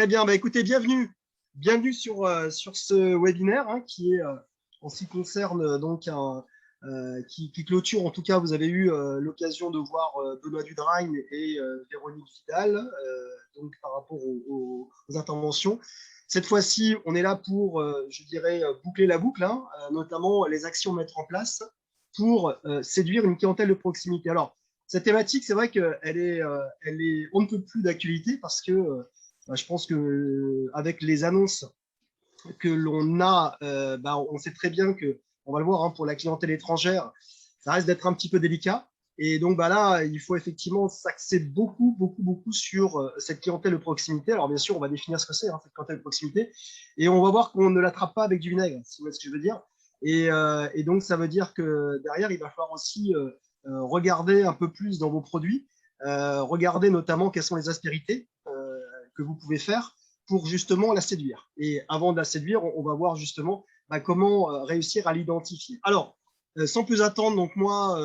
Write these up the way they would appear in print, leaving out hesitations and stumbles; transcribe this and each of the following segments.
Très bien, bah, écoutez, bienvenue sur ce webinaire qui est, en ce qui concerne qui clôture, en tout cas, vous avez eu l'occasion de voir Benoît Dudrain et Véronique Vidal, donc par rapport aux interventions. Cette fois-ci, on est là pour, je dirais, boucler la boucle, notamment les actions à mettre en place pour séduire une clientèle de proximité. Alors, cette thématique, c'est vrai qu'elle est on ne peut plus d'actualité parce que je pense que avec les annonces que l'on a, on sait très bien que, on va le voir, pour la clientèle étrangère, ça reste d'être un petit peu délicat. Et donc là, il faut effectivement s'axer beaucoup sur cette clientèle de proximité. Alors bien sûr, on va définir ce que c'est, cette clientèle de proximité, et on va voir qu'on ne l'attrape pas avec du vinaigre, si vous voyez ce que je veux dire. Et donc ça veut dire que derrière, il va falloir aussi regarder un peu plus dans vos produits, regarder notamment quelles sont les aspérités que vous pouvez faire pour justement la séduire. Et avant de la séduire, on va voir justement comment réussir à l'identifier. Alors, sans plus attendre, donc moi,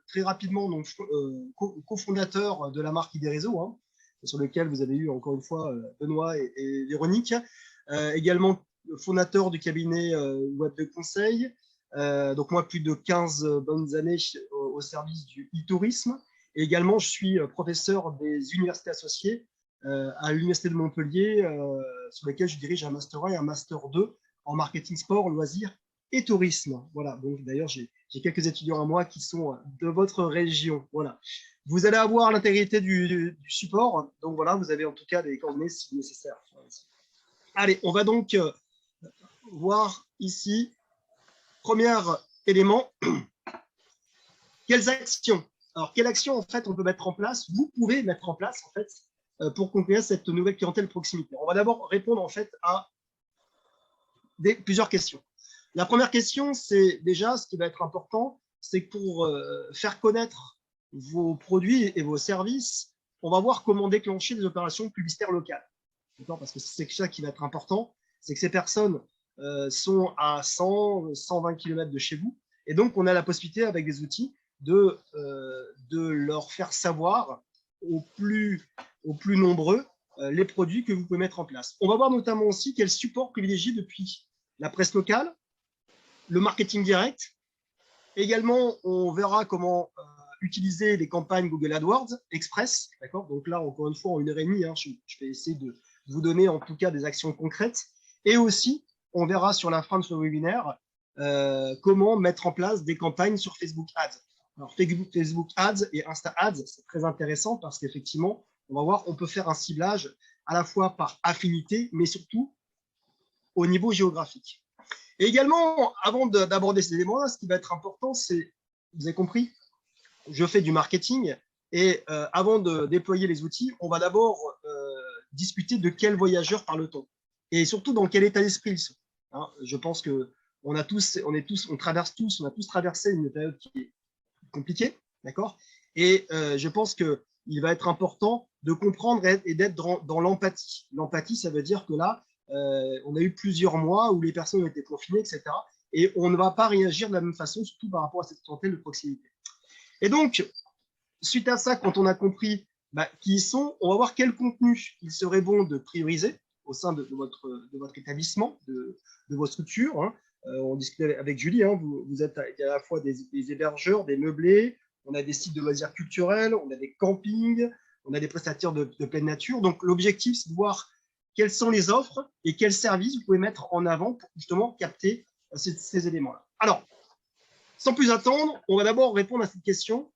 très rapidement, donc cofondateur de la marque ID Réseau, sur lequel vous avez eu encore une fois Benoît et Véronique, également fondateur du cabinet web de conseil. Donc moi, plus de 15 bonnes années au service du e-tourisme. Et également, je suis professeur des universités associées à l'Université de Montpellier, sur lesquels je dirige un Master 1 et un Master 2 en marketing sport, loisirs et tourisme. Voilà, donc d'ailleurs, j'ai quelques étudiants à moi qui sont de votre région. Voilà. Vous allez avoir l'intégrité du support, donc voilà, vous avez en tout cas des coordonnées si nécessaire. Allez, on va donc voir ici, premier élément, quelles actions. Alors, quelles actions, en fait, on peut mettre en place, vous pouvez mettre en place, en fait, pour conquérir cette nouvelle clientèle proximité. On va d'abord répondre en fait à plusieurs questions. La première question, c'est déjà ce qui va être important, c'est que pour faire connaître vos produits et vos services, on va voir comment déclencher des opérations publicitaires locales. Parce que c'est ça qui va être important, c'est que ces personnes sont à 100, 120 km de chez vous, et donc on a la possibilité avec des outils de leur faire savoir au plus nombreux les produits que vous pouvez mettre en place. On va voir notamment aussi quel support privilégier depuis la presse locale, le marketing direct. Également, on verra comment utiliser les campagnes Google AdWords Express. Donc là, encore une fois, en 1h30, je vais essayer de vous donner en tout cas des actions concrètes. Et aussi, on verra sur la fin de ce webinaire comment mettre en place des campagnes sur Facebook Ads. Alors, Facebook Ads et Insta Ads, c'est très intéressant parce qu'effectivement, on va voir, on peut faire un ciblage à la fois par affinité, mais surtout au niveau géographique. Et également, avant d'aborder ces éléments-là, ce qui va être important, c'est, vous avez compris, je fais du marketing et avant de déployer les outils, on va d'abord discuter de quels voyageurs parle-t-on et surtout dans quel état d'esprit ils sont. Je pense que on a tous traversé une période qui est compliquée, d'accord. Et je pense que il va être important de comprendre et d'être dans l'empathie. L'empathie, ça veut dire que là, on a eu plusieurs mois où les personnes ont été confinées, etc. Et on ne va pas réagir de la même façon, surtout par rapport à cette clientèle de proximité. Et donc, suite à ça, quand on a compris qui ils sont, on va voir quel contenu il serait bon de prioriser au sein de votre établissement, de votre structure. On discutait avec Julie, vous êtes à la fois des hébergeurs, des meublés, on a des sites de loisirs culturels, on a des campings, on a des prestataires de pleine nature. Donc, l'objectif, c'est de voir quelles sont les offres et quels services vous pouvez mettre en avant pour justement capter ces éléments-là. Alors, sans plus attendre, on va d'abord répondre à cette question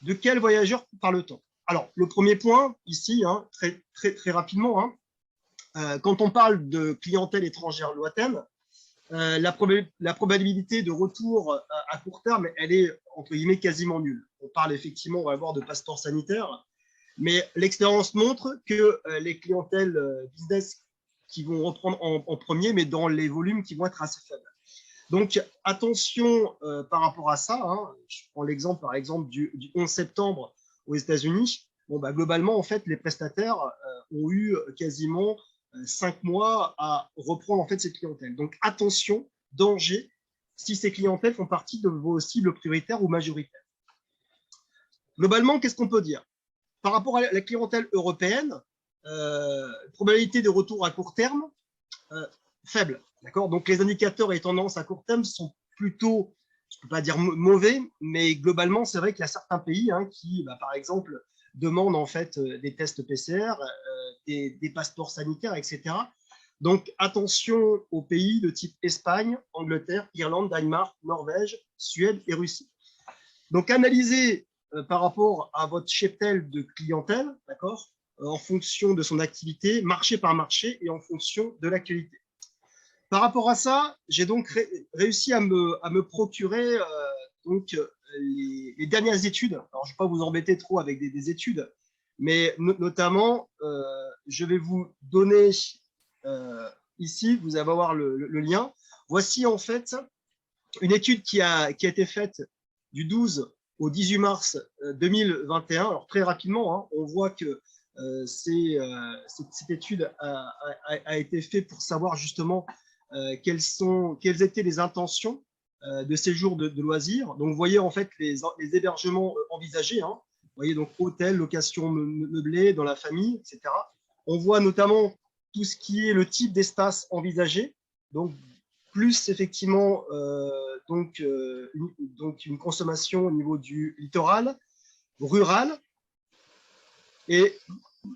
de quel voyageur parle-t-on. Alors, le premier point ici, très rapidement, quand on parle de clientèle étrangère lointaine, la probabilité de retour à court terme, elle est entre guillemets quasiment nulle. On parle effectivement, on va voir, de passeport sanitaire, mais l'expérience montre que les clientèles business qui vont reprendre en premier, mais dans les volumes qui vont être assez faibles. Donc, attention par rapport à ça. Je prends l'exemple, par exemple, du 11 septembre aux États-Unis. Globalement, en fait, les prestataires ont eu quasiment 5 mois à reprendre en fait cette clientèle. Donc, attention, danger, si ces clientèles font partie de vos cibles prioritaires ou majoritaires. Globalement, qu'est-ce qu'on peut dire? Par rapport à la clientèle européenne, probabilité de retour à court terme faible. D'accord. Donc les indicateurs et tendances à court terme sont plutôt, je ne peux pas dire mauvais, mais globalement, c'est vrai qu'il y a certains pays qui, par exemple, demandent en fait des tests PCR, des passeports sanitaires, etc. Donc attention aux pays de type Espagne, Angleterre, Irlande, Danemark, Norvège, Suède et Russie. Donc analysez par rapport à votre cheptel de clientèle, d'accord, en fonction de son activité, marché par marché et en fonction de l'actualité. Par rapport à ça, j'ai donc réussi à me procurer les dernières études. Alors, je ne vais pas vous embêter trop avec des études, mais notamment, je vais vous donner ici, vous allez avoir le lien. Voici en fait une étude qui a été faite du 12 au 18 mars 2021. Alors, très rapidement, on voit que cette étude a été faite pour savoir justement quelles étaient les intentions de séjour de loisirs. Donc, vous voyez en fait les hébergements envisagés. Vous voyez donc hôtel, location meublée dans la famille, etc. On voit notamment tout ce qui est le type d'espace envisagé. Donc, plus effectivement une consommation au niveau du littoral, rural et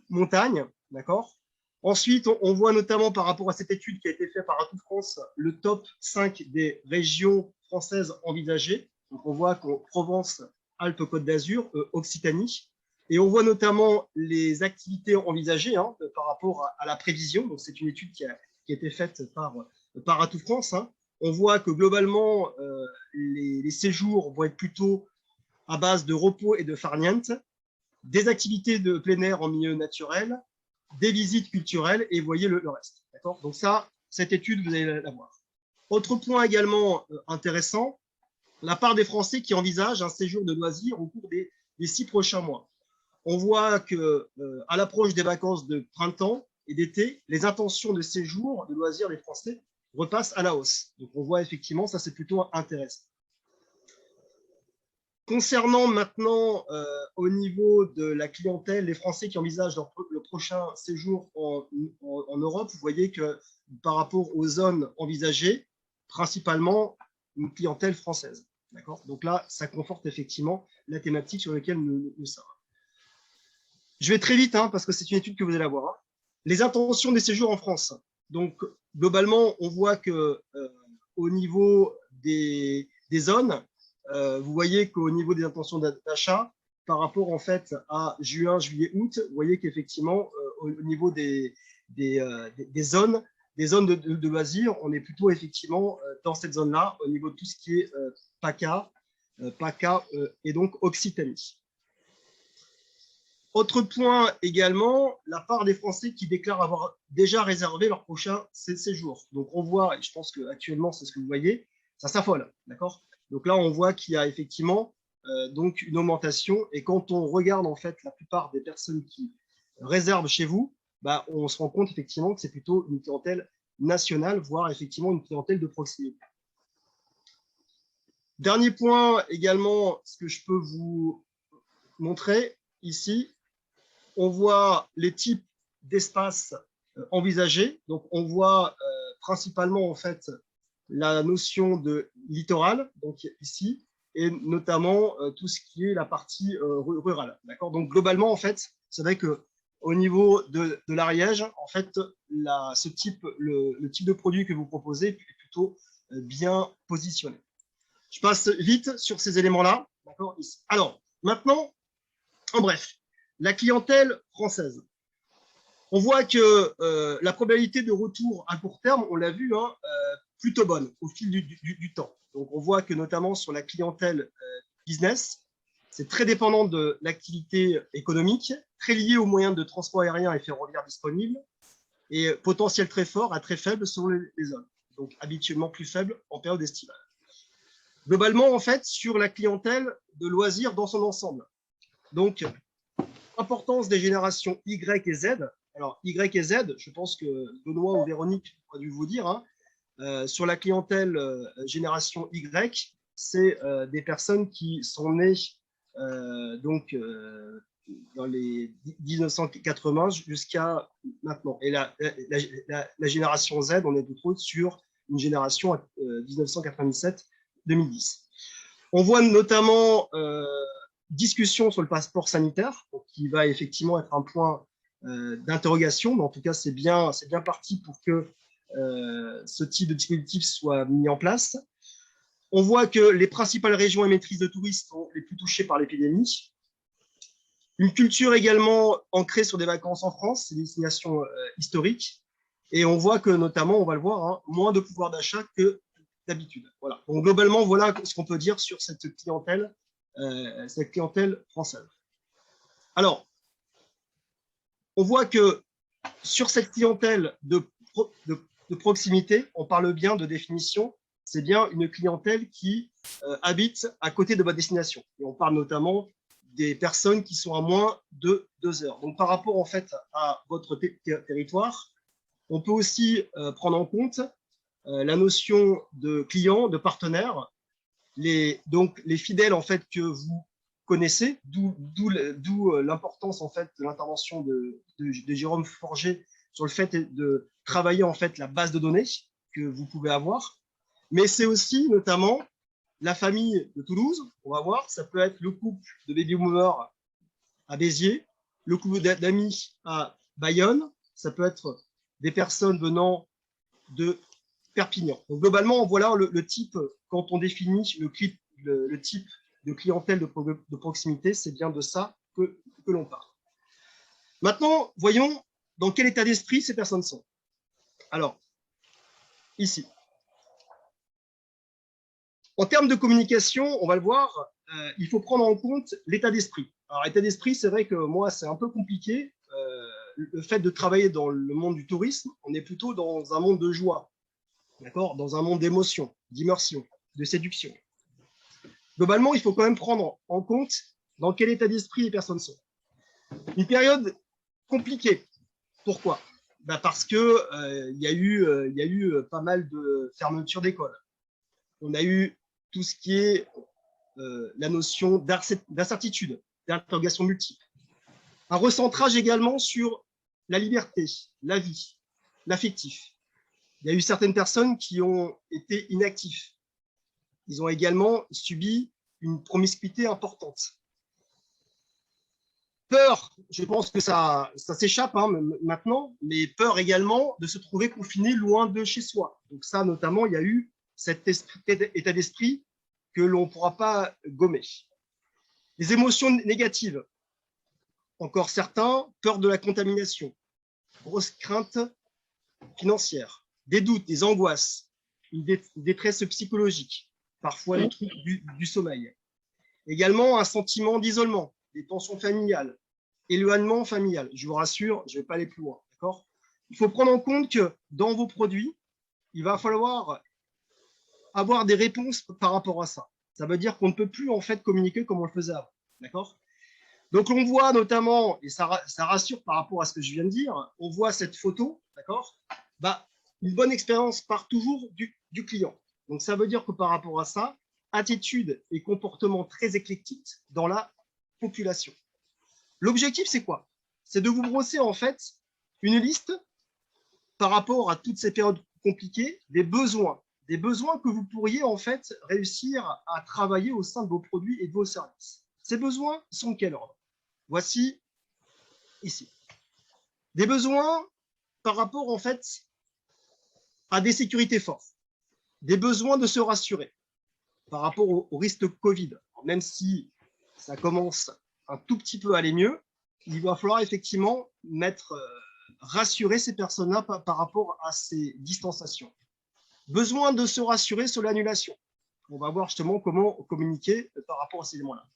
montagne, d'accord. Ensuite, on voit notamment par rapport à cette étude qui a été faite par Atout France, le top 5 des régions françaises envisagées. Donc, on voit qu'en Provence, Alpes, Côte d'Azur, Occitanie. Et on voit notamment les activités envisagées par rapport à la prévision. Donc, c'est une étude qui a été faite par Atout France. On voit que globalement, les séjours vont être plutôt à base de repos et de farniente, des activités de plein air en milieu naturel, des visites culturelles et vous voyez le reste. Donc ça, cette étude, vous allez la voir. Autre point également intéressant, la part des Français qui envisagent un séjour de loisirs au cours des 6 prochains mois. On voit qu'à l'approche des vacances de printemps et d'été, les intentions de séjour de loisirs des Français repassent à la hausse. Donc on voit effectivement, ça c'est plutôt intéressant. Concernant maintenant au niveau de la clientèle, les Français qui envisagent le prochain séjour en Europe, vous voyez que par rapport aux zones envisagées, principalement une clientèle française. Donc là, ça conforte effectivement la thématique sur laquelle nous sommes. Je vais très vite parce que c'est une étude que vous allez avoir. Les intentions des séjours en France. Donc globalement, on voit que au niveau des zones, vous voyez qu'au niveau des intentions d'achat, par rapport en fait à juin, juillet, août, vous voyez qu'effectivement au niveau des zones de loisirs, on est plutôt effectivement dans cette zone-là au niveau de tout ce qui est PACA et donc Occitanie. Autre point également, la part des Français qui déclarent avoir déjà réservé leur prochain séjour. Donc on voit, et je pense qu'actuellement c'est ce que vous voyez, ça s'affole, d'accord. Donc là on voit qu'il y a effectivement donc une augmentation et quand on regarde en fait la plupart des personnes qui réservent chez vous, on se rend compte effectivement que c'est plutôt une clientèle nationale, voire effectivement une clientèle de proximité. Dernier point également, ce que je peux vous montrer ici, on voit les types d'espaces envisagés. Donc, on voit principalement en fait la notion de littoral, donc ici, et notamment tout ce qui est la partie rurale. D'accord. Donc, globalement, en fait, c'est vrai que au niveau de l'Ariège, en fait, le type de produit que vous proposez est plutôt bien positionné. Je passe vite sur ces éléments-là. D'accord. Alors, maintenant, en bref, la clientèle française. On voit que la probabilité de retour à court terme, on l'a vu, plutôt bonne au fil du temps. Donc, on voit que notamment sur la clientèle business, c'est très dépendant de l'activité économique, très lié aux moyens de transport aérien et ferroviaire disponibles, et potentiel très fort à très faible selon les zones. Donc, habituellement plus faible en période estivale. Globalement, en fait, sur la clientèle de loisirs dans son ensemble. Donc, importance des générations Y et Z. Alors, Y et Z, je pense que Benoît ou Véronique ont dû vous dire, sur la clientèle génération Y, c'est des personnes qui sont nées dans les 1980 jusqu'à maintenant. Et la génération Z, on est plutôt sur une génération 1997-2010. On voit notamment discussion sur le passeport sanitaire, qui va effectivement être un point d'interrogation, mais en tout cas, c'est bien parti pour que ce type de dispositif soit mis en place. On voit que les principales régions émettrices de touristes sont les plus touchées par l'épidémie. Une culture également ancrée sur des vacances en France, c'est des destinations historiques. Et on voit que, notamment, on va le voir, hein, moins de pouvoir d'achat que d'habitude. Voilà. Donc, globalement, voilà ce qu'on peut dire sur cette clientèle française. Alors, on voit que sur cette clientèle de proximité, on parle bien de définition, c'est bien une clientèle qui habite à côté de votre destination. Et on parle notamment des personnes qui sont à moins de 2 heures. Donc, par rapport en fait à votre territoire, on peut aussi prendre en compte la notion de client, de partenaire, donc les fidèles en fait que vous connaissez, d'où l'importance en fait de l'intervention de Jérôme Forger sur le fait de travailler en fait la base de données que vous pouvez avoir. Mais c'est aussi notamment la famille de Toulouse, on va voir, ça peut être le couple de baby boomers à Béziers, le couple d'amis à Bayonne, ça peut être des personnes venant de Perpignan. Donc globalement, voilà le type, quand on définit le type de clientèle de proximité, c'est bien de ça que l'on parle. Maintenant, voyons dans quel état d'esprit ces personnes sont. Alors, ici. En termes de communication, on va le voir, il faut prendre en compte l'état d'esprit. Alors, l'état d'esprit, c'est vrai que moi, c'est un peu compliqué. Le fait de travailler dans le monde du tourisme, on est plutôt dans un monde de joie, d'accord, dans un monde d'émotion, d'immersion, de séduction. Globalement, il faut quand même prendre en compte dans quel état d'esprit les personnes sont. Une période compliquée. Pourquoi? Parce que y a eu pas mal de fermetures d'écoles. On a eu tout ce qui est la notion d'incertitude, d'interrogation multiple. Un recentrage également sur la liberté, la vie, l'affectif. Il y a eu certaines personnes qui ont été inactifs. Ils ont également subi une promiscuité importante. Peur, je pense que ça s'échappe hein, maintenant, mais peur également de se trouver confiné loin de chez soi. Donc ça, notamment, il y a eu cet état d'esprit que l'on ne pourra pas gommer. Les émotions négatives, encore certains, peur de la contamination, grosse crainte financière, des doutes, des angoisses, une détresse psychologique, parfois les troubles du sommeil. Également un sentiment d'isolement, des tensions familiales, éloignement familial. Je vous rassure, je ne vais pas aller plus loin. D'accord ? Il faut prendre en compte que dans vos produits, il va falloir avoir des réponses par rapport à ça. Ça veut dire qu'on ne peut plus en fait communiquer comme on le faisait avant. D'accord ? Donc on voit notamment, et ça rassure par rapport à ce que je viens de dire, on voit cette photo, d'accord ? Une bonne expérience part toujours du client. Donc ça veut dire que par rapport à ça, attitude et comportement très éclectique dans la population. L'objectif, c'est quoi? C'est de vous brosser en fait une liste par rapport à toutes ces périodes compliquées, des besoins que vous pourriez en fait réussir à travailler au sein de vos produits et de vos services. Ces besoins sont de quel ordre? Voici ici. Des besoins par rapport en fait à des sécurités fortes, des besoins de se rassurer par rapport au risque Covid. Même si ça commence un tout petit peu à aller mieux, il va falloir effectivement rassurer ces personnes-là par rapport à ces distanciations. Besoin de se rassurer sur l'annulation. On va voir justement comment communiquer par rapport à ces éléments-là.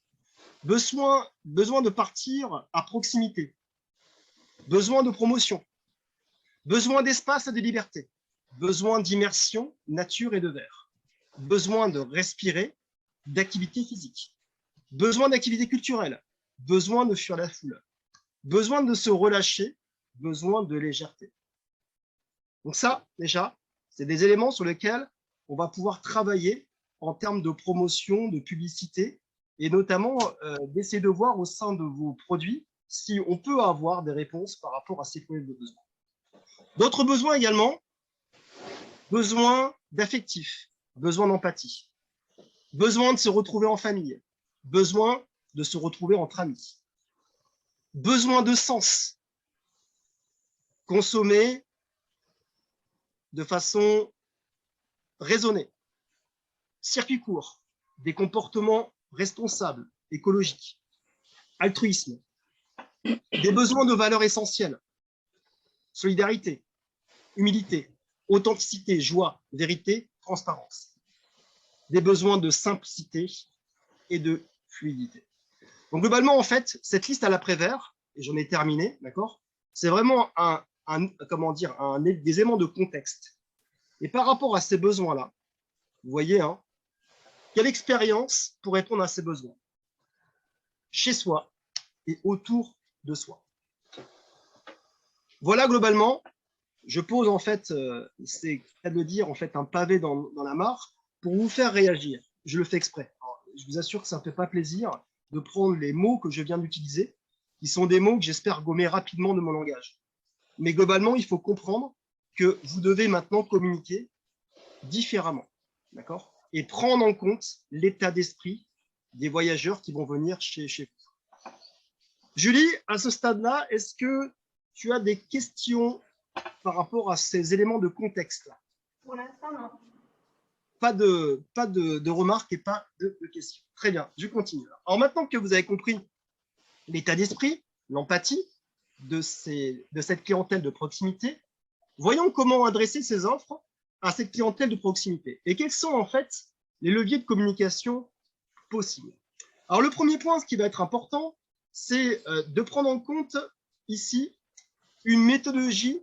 Besoin de partir à proximité. Besoin de promotion. Besoin d'espace et de liberté. Besoin d'immersion, nature et de verre. Besoin de respirer, d'activité physique. Besoin d'activité culturelle. Besoin de fuir la foule. Besoin de se relâcher. Besoin de légèreté. Donc ça, déjà, c'est des éléments sur lesquels on va pouvoir travailler en termes de promotion, de publicité et notamment d'essayer de voir au sein de vos produits si on peut avoir des réponses par rapport à ces premiers besoins. D'autres besoins également, besoin d'affectif, besoin d'empathie, besoin de se retrouver en famille, besoin de se retrouver entre amis, besoin de sens, consommer de façon raisonnée, circuit court, des comportements responsables, écologiques, altruisme, des besoins de valeurs essentielles, solidarité, humilité, authenticité, joie, vérité, transparence, des besoins de simplicité et de fluidité. Donc globalement, en fait, cette liste à l'après-vert, et j'en ai terminé, d'accord, c'est vraiment des éléments de contexte. Et par rapport à ces besoins-là, vous voyez, hein, quelle expérience pour répondre à ces besoins chez soi et autour de soi. Voilà globalement, je pose en fait, c'est à de dire en fait un pavé dans la mare pour vous faire réagir. Je le fais exprès. Alors, je vous assure que ça ne me fait pas plaisir de prendre les mots que je viens d'utiliser, qui sont des mots que j'espère gommer rapidement de mon langage. Mais globalement, il faut comprendre que vous devez maintenant communiquer différemment, d'accord, et prendre en compte l'état d'esprit des voyageurs qui vont venir chez vous. Julie, à ce stade-là, est-ce que tu as des questions par rapport à ces éléments de contexte-là? Pour l'instant, non. Pas de remarques et pas de questions. Très bien, je continue. Alors maintenant que vous avez compris l'état d'esprit, l'empathie de cette clientèle de proximité, voyons comment adresser ces offres à cette clientèle de proximité et quels sont en fait les leviers de communication possibles. Alors le premier point, ce qui va être important, c'est de prendre en compte ici une méthodologie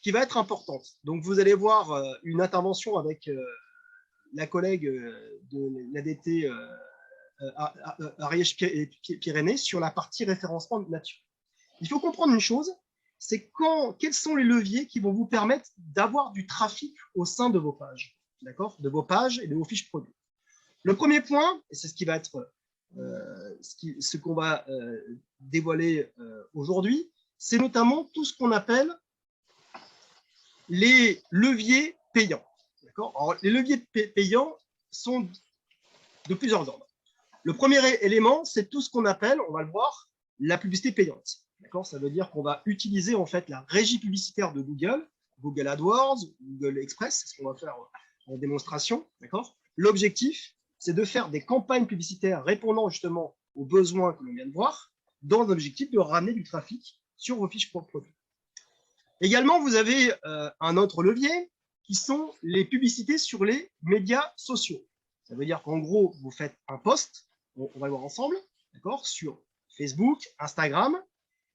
qui va être importante. Donc vous allez voir une intervention avec la collègue de l'ADT Ariège-Pyrénées sur la partie référencement de nature. Il faut comprendre une chose, c'est quels sont les leviers qui vont vous permettre d'avoir du trafic au sein de vos pages, d'accord, de vos pages et de vos fiches produits. Le premier point, et c'est ce qui va être ce qu'on va dévoiler aujourd'hui, c'est notamment tout ce qu'on appelle les leviers payants. Alors, les leviers payants sont de plusieurs ordres. Le premier élément, c'est tout ce qu'on appelle, on va le voir, la publicité payante. Ça veut dire qu'on va utiliser en fait la régie publicitaire de Google, Google AdWords, Google Express, c'est ce qu'on va faire en démonstration. L'objectif, c'est de faire des campagnes publicitaires répondant justement aux besoins que l'on vient de voir, dans l'objectif de ramener du trafic sur vos fiches produits. Également, vous avez un autre levier qui sont les publicités sur les médias sociaux. Ça veut dire qu'en gros, vous faites un post, on va le voir ensemble, sur Facebook, Instagram,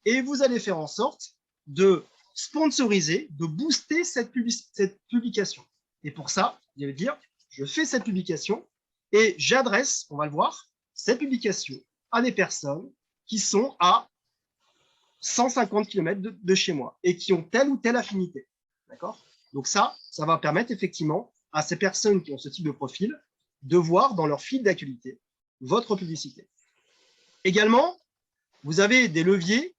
et vous allez faire en sorte de sponsoriser, de booster cette publication. Et pour ça, vous allez dire, je fais cette publication et j'adresse, on va le voir, cette publication à des personnes qui sont à 150 km de chez moi et qui ont telle ou telle affinité. Donc ça va permettre effectivement à ces personnes qui ont ce type de profil de voir dans leur fil d'actualité votre publicité. Également, vous avez des leviers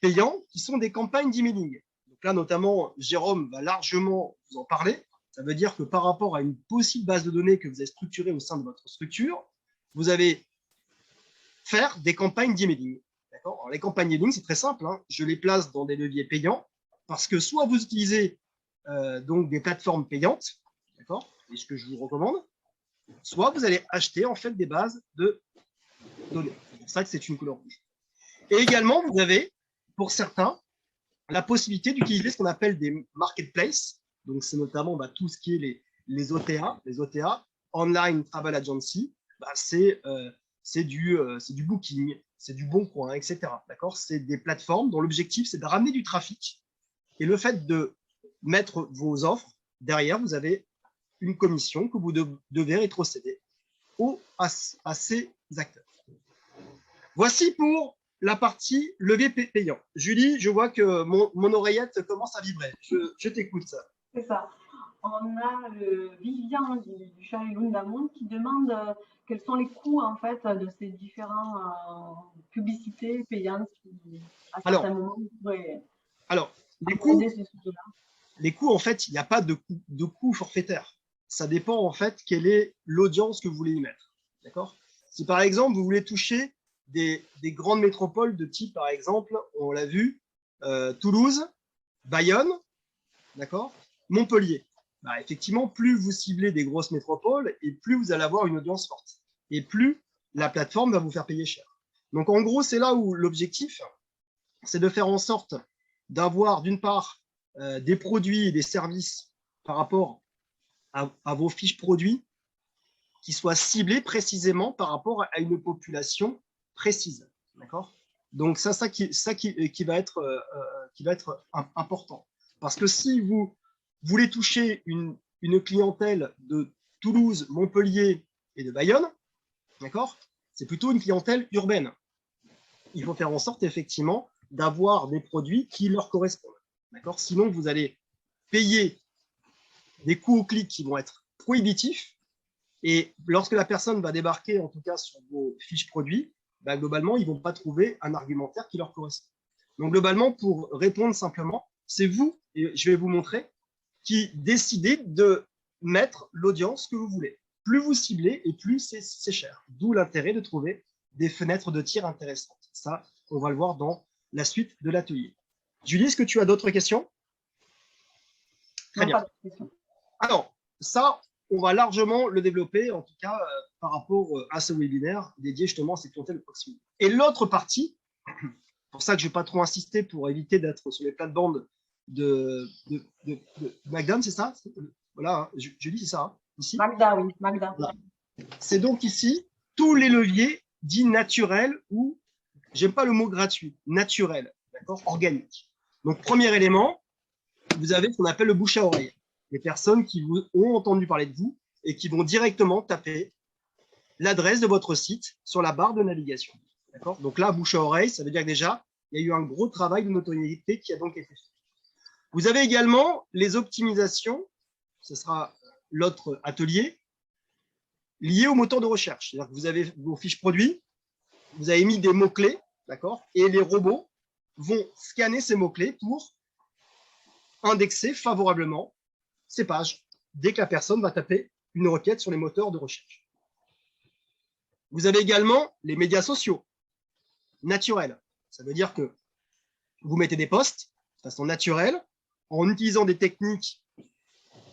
payants qui sont des campagnes d'emailing. Donc là, notamment, Jérôme va largement vous en parler. Ça veut dire que par rapport à une possible base de données que vous avez structurée au sein de votre structure, vous allez faire des campagnes d'emailing. Alors, les campagnes d'emailing, c'est très simple. Je les place dans des leviers payants parce que soit vous utilisez donc des plateformes payantes, et ce que je vous recommande, soit vous allez acheter en fait des bases de données. C'est pour ça que c'est une couleur rouge. Et également, vous avez, pour certains, la possibilité d'utiliser ce qu'on appelle des marketplaces. Donc, c'est notamment tout ce qui est les OTA, Online Travel Agency. C'est du booking, c'est du bon coin, etc. C'est des plateformes dont l'objectif, c'est de ramener du trafic. Et le fait de mettre vos offres, derrière, vous avez une commission que vous devez rétrocéder à ces acteurs. Voici pour la partie levier payant. Julie, je vois que mon oreillette commence à vibrer. Je t'écoute. C'est ça. on a Vivian du Chalet Lundamont qui demande quels sont les coûts en fait de ces différentes publicités payantes qui, à Alors, certains moments, pourraient alors aborder ce sujet-là. les coûts, en fait, il n'y a pas de coût forfaitaire. Ça dépend, en fait, quelle est l'audience que vous voulez y mettre. D'accord? Si, par exemple, vous voulez toucher des grandes métropoles de type, par exemple, on l'a vu, Toulouse, Bayonne, d'accord, Montpellier. Bah, effectivement, plus vous ciblez des grosses métropoles et plus vous allez avoir une audience forte. Et plus la plateforme va vous faire payer cher. Donc, en gros, c'est là où l'objectif, c'est de faire en sorte d'avoir, d'une part, des produits et des services par rapport à vos fiches produits qui soient ciblés précisément par rapport à une population précise. D'accord? Donc, ça qui va être important. Parce que si vous voulez toucher une clientèle de Toulouse, Montpellier et de Bayonne, d'accord, c'est plutôt une clientèle urbaine. Il faut faire en sorte, effectivement, d'avoir des produits qui leur correspondent. D'accord? Sinon, vous allez payer des coûts au clic qui vont être prohibitifs. Et lorsque la personne va débarquer, en tout cas sur vos fiches produits, bah, globalement, ils ne vont pas trouver un argumentaire qui leur correspond. Donc, globalement, pour répondre simplement, c'est vous, et je vais vous montrer, qui décidez de mettre l'audience que vous voulez. Plus vous ciblez et plus c'est cher. D'où l'intérêt de trouver des fenêtres de tir intéressantes. Ça, on va le voir dans la suite de l'atelier. Julie, est-ce que tu as d'autres questions? Très bien. Alors, ça, on va largement le développer, en tout cas, par rapport à ce webinaire dédié justement à cette clientèle de proximité. Et l'autre partie, pour ça que je ne vais pas trop insister pour éviter d'être sur les plates-bandes de McDonald's, c'est ça? Voilà, hein, Julie, c'est ça, hein, ici. Magda, oui, Magda. Voilà. C'est donc ici tous les leviers dits naturels ou, j'aime pas le mot gratuit, naturel, d'accord, organique. Donc, premier élément, vous avez ce qu'on appelle le bouche à oreille. Les personnes qui vous ont entendu parler de vous et qui vont directement taper l'adresse de votre site sur la barre de navigation. D'accord? Donc là, bouche à oreille, ça veut dire que déjà, il y a eu un gros travail de notoriété qui a donc été fait. Vous avez également les optimisations, ce sera l'autre atelier, liées au moteur de recherche. C'est-à-dire que vous avez vos fiches produits, vous avez mis des mots-clés, d'accord? Et les robots vont scanner ces mots-clés pour indexer favorablement ces pages dès que la personne va taper une requête sur les moteurs de recherche. Vous avez également les médias sociaux naturels. Ça veut dire que vous mettez des posts de façon naturelle en utilisant des techniques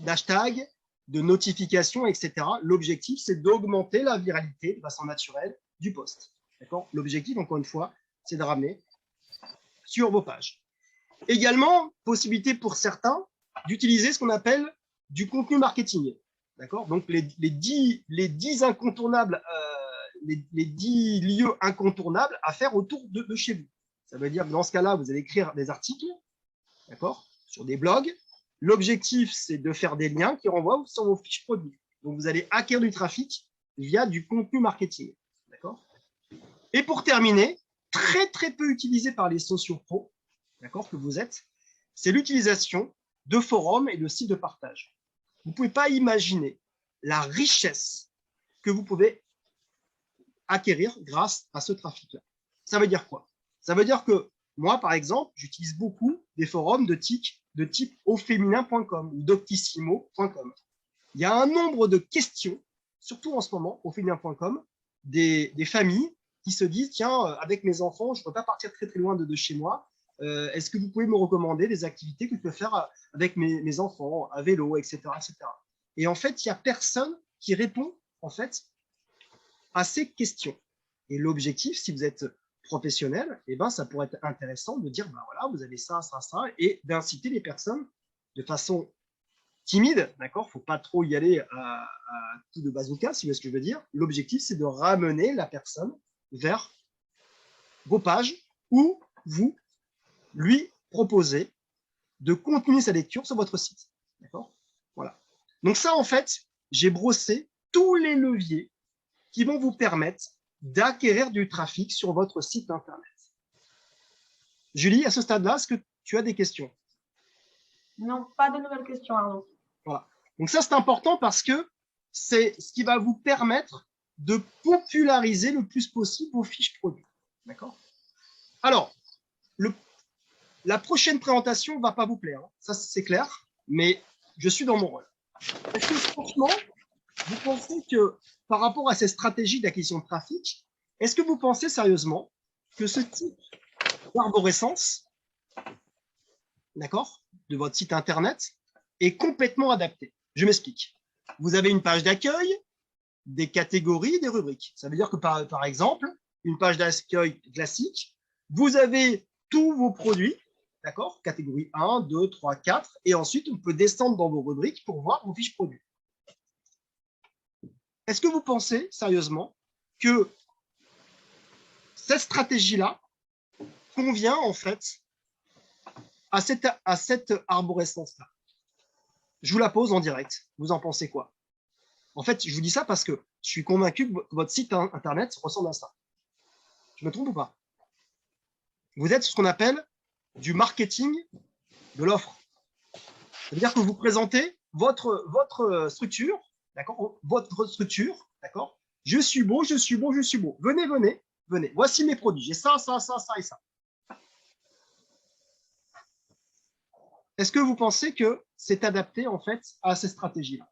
d'hashtag, de notification, etc. L'objectif, c'est d'augmenter la viralité de façon naturelle du post. L'objectif, encore une fois, c'est de ramener sur vos pages. Également, possibilité pour certains d'utiliser ce qu'on appelle du contenu marketing. Donc, les 10 incontournables, les 10 lieux incontournables à faire autour de chez vous. Ça veut dire que dans ce cas-là, vous allez écrire des articles, sur des blogs. L'objectif, c'est de faire des liens qui renvoient sur vos fiches produits. Donc, vous allez acquérir du trafic via du contenu marketing. Et pour terminer, très, très peu utilisé par les sociopros, que vous êtes, c'est l'utilisation de forums et de sites de partage. Vous ne pouvez pas imaginer la richesse que vous pouvez acquérir grâce à ce trafic-là. Ça veut dire quoi? Ça veut dire que moi, par exemple, j'utilise beaucoup des forums de type auféminin.com ou doctissimo.com. Il y a un nombre de questions, surtout en ce moment, auféminin.com, des familles qui se disent, tiens, avec mes enfants, je ne peux pas partir très très loin de chez moi. Est-ce que vous pouvez me recommander des activités que je peux faire avec mes enfants, à vélo, etc., etc. Et en fait, il n'y a personne qui répond en fait à ces questions. Et l'objectif, si vous êtes professionnel, eh ben, ça pourrait être intéressant de dire, ben voilà, vous avez ça, ça, ça, et d'inciter les personnes de façon timide, d'accord, il ne faut pas trop y aller à coup de bazooka, si vous voyez ce que je veux dire. L'objectif, c'est de ramener la personne vers vos pages où vous lui proposez de continuer sa lecture sur votre site. D'accord? Voilà. Donc ça, en fait, j'ai brossé tous les leviers qui vont vous permettre d'acquérir du trafic sur votre site Internet. Julie, à ce stade-là, est-ce que tu as des questions? Non, pas de nouvelles questions, Arnaud. Voilà. Donc ça, c'est important parce que c'est ce qui va vous permettre de populariser le plus possible vos fiches produits. D'accord? Alors, la prochaine présentation ne va pas vous plaire, hein. Ça c'est clair, mais je suis dans mon rôle. Est-ce que franchement, vous pensez que par rapport à ces stratégies d'acquisition de trafic, est-ce que vous pensez sérieusement que ce type d'arborescence, d'accord, de votre site internet est complètement adapté? Je m'explique. Vous avez une page d'accueil, des catégories, des rubriques. Ça veut dire que par exemple, une page d'accueil classique, vous avez tous vos produits, d'accord, catégorie 1, 2, 3, 4, et ensuite on peut descendre dans vos rubriques pour voir vos fiches produits. Est-ce que vous pensez sérieusement que cette stratégie-là convient en fait à cette arborescence-là? Je vous la pose en direct. Vous en pensez quoi? En fait, je vous dis ça parce que je suis convaincu que votre site internet ressemble à ça. Je me trompe ou pas? Vous êtes ce qu'on appelle du marketing de l'offre. C'est-à-dire que vous présentez votre structure, d'accord? Votre structure, d'accord? Je suis beau, je suis beau, je suis beau. Venez, venez, venez. Voici mes produits. J'ai ça, ça, ça, ça et ça. Est-ce que vous pensez que c'est adapté en fait à ces stratégies-là?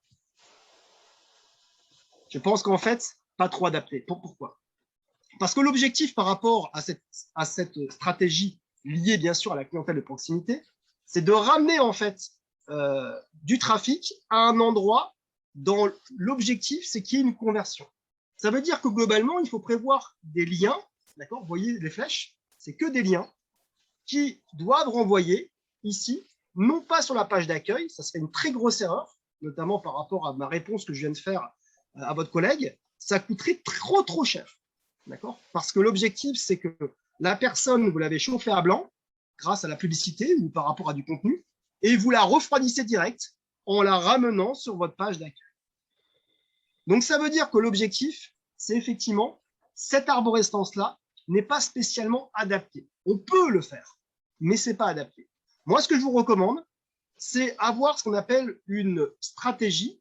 Je pense qu'en fait, pas trop adapté. Pourquoi? Parce que l'objectif par rapport à cette stratégie liée bien sûr à la clientèle de proximité, c'est de ramener en fait du trafic à un endroit dont l'objectif c'est qu'il y ait une conversion. Ça veut dire que globalement, il faut prévoir des liens, d'accord? Vous voyez les flèches, c'est que des liens qui doivent renvoyer ici, non pas sur la page d'accueil, ça serait une très grosse erreur, notamment par rapport à ma réponse que je viens de faire à votre collègue, ça coûterait trop cher. D'accord? Parce que l'objectif, c'est que la personne, vous l'avez chauffée à blanc grâce à la publicité ou par rapport à du contenu, et vous la refroidissez direct en la ramenant sur votre page d'accueil. Donc, ça veut dire que l'objectif, c'est effectivement, cette arborescence-là n'est pas spécialement adaptée. On peut le faire, mais ce n'est pas adapté. Moi, ce que je vous recommande, c'est avoir ce qu'on appelle une stratégie,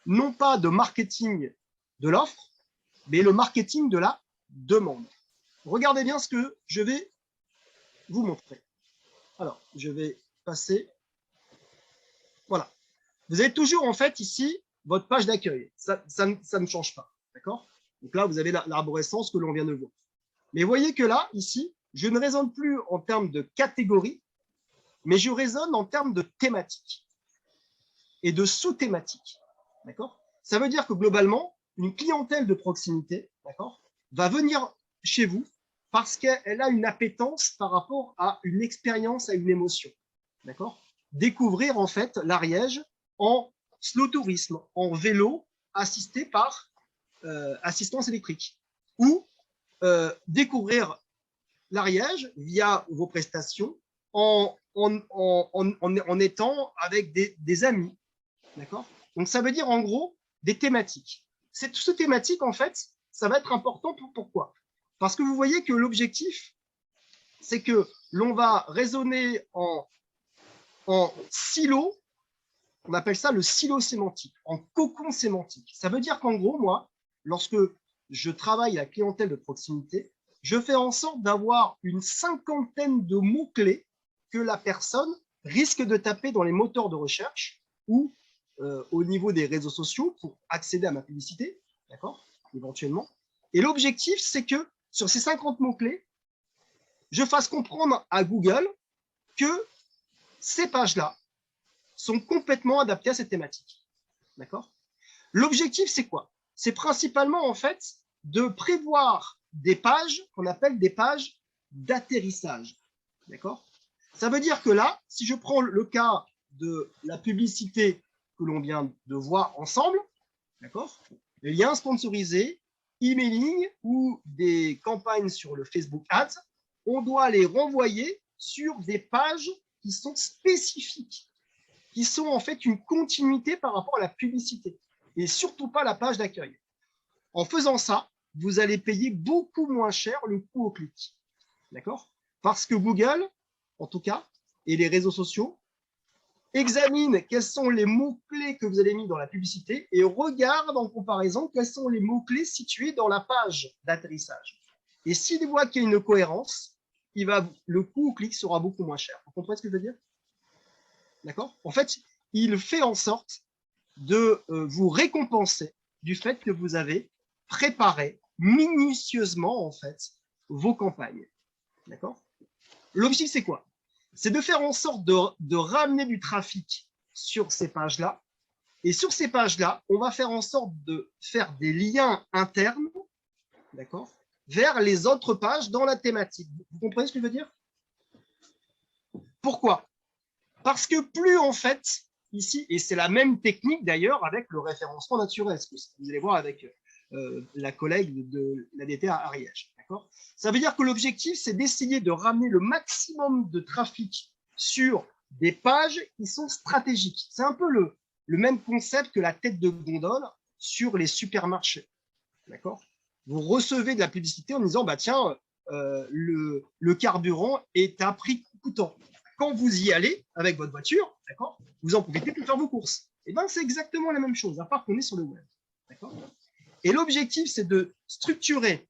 non pas de marketing de l'offre, mais le marketing de la demande. Regardez bien ce que je vais vous montrer. Alors, je vais passer. Voilà. Vous avez toujours, en fait, ici, votre page d'accueil. Ça ne change pas. D'accord? Donc là, vous avez l'arborescence que l'on vient de voir. Mais vous voyez que là, ici, je ne raisonne plus en termes de catégorie, mais je raisonne en termes de thématique et de sous-thématique. D'accord? Ça veut dire que globalement, une clientèle de proximité, d'accord, va venir chez vous parce qu'elle a une appétence par rapport à une expérience, à une émotion. D'accord? Découvrir en fait l'Ariège en slow tourisme, en vélo assisté par assistance électrique, ou découvrir l'Ariège via vos prestations en étant avec des amis. D'accord? Donc ça veut dire en gros des thématiques. Ces thématiques, en fait, ça va être important pourquoi? Parce que vous voyez que l'objectif, c'est que l'on va raisonner en silo, on appelle ça le silo sémantique, en cocon sémantique. Ça veut dire qu'en gros, moi, lorsque je travaille la clientèle de proximité, je fais en sorte d'avoir une cinquantaine de mots-clés que la personne risque de taper dans les moteurs de recherche ou au niveau des réseaux sociaux pour accéder à ma publicité, d'accord, éventuellement. Et l'objectif, c'est que sur ces 50 mots-clés, je fasse comprendre à Google que ces pages-là sont complètement adaptées à cette thématique. D'accord? L'objectif, c'est quoi? C'est principalement, en fait, de prévoir des pages qu'on appelle des pages d'atterrissage. D'accord? Ça veut dire que là, si je prends le cas de la publicité que l'on vient de voir ensemble, d'accord, les liens sponsorisés, emailing ou des campagnes sur le Facebook Ads, on doit les renvoyer sur des pages qui sont spécifiques, qui sont en fait une continuité par rapport à la publicité et surtout pas la page d'accueil. En faisant ça, vous allez payer beaucoup moins cher le coût au clic. D'accord? Parce que Google, en tout cas, et les réseaux sociaux examine quels sont les mots-clés que vous avez mis dans la publicité et regarde en comparaison quels sont les mots-clés situés dans la page d'atterrissage. Et s'il voit qu'il y a une cohérence, le coût au clic sera beaucoup moins cher. Vous comprenez ce que je veux dire? D'accord? En fait, il fait en sorte de vous récompenser du fait que vous avez préparé minutieusement en fait vos campagnes. D'accord? L'objectif, c'est quoi? C'est de faire en sorte de ramener du trafic sur ces pages-là. Et sur ces pages-là, on va faire en sorte de faire des liens internes, d'accord, vers les autres pages dans la thématique. Vous comprenez ce que je veux dire? Pourquoi? Parce que plus en fait, ici, et c'est la même technique d'ailleurs avec le référencement naturel, ce que vous allez voir avec la collègue de l'ADT à Ariège. Ça veut dire que l'objectif, c'est d'essayer de ramener le maximum de trafic sur des pages qui sont stratégiques. C'est un peu le même concept que la tête de gondole sur les supermarchés. D'accord? Vous recevez de la publicité en disant, bah tiens, le carburant est à prix coûtant. Quand vous y allez avec votre voiture, d'accord, vous en profitez pour faire vos courses. Et bien, c'est exactement la même chose, à part qu'on est sur le web. D'accord? Et l'objectif, c'est de structurer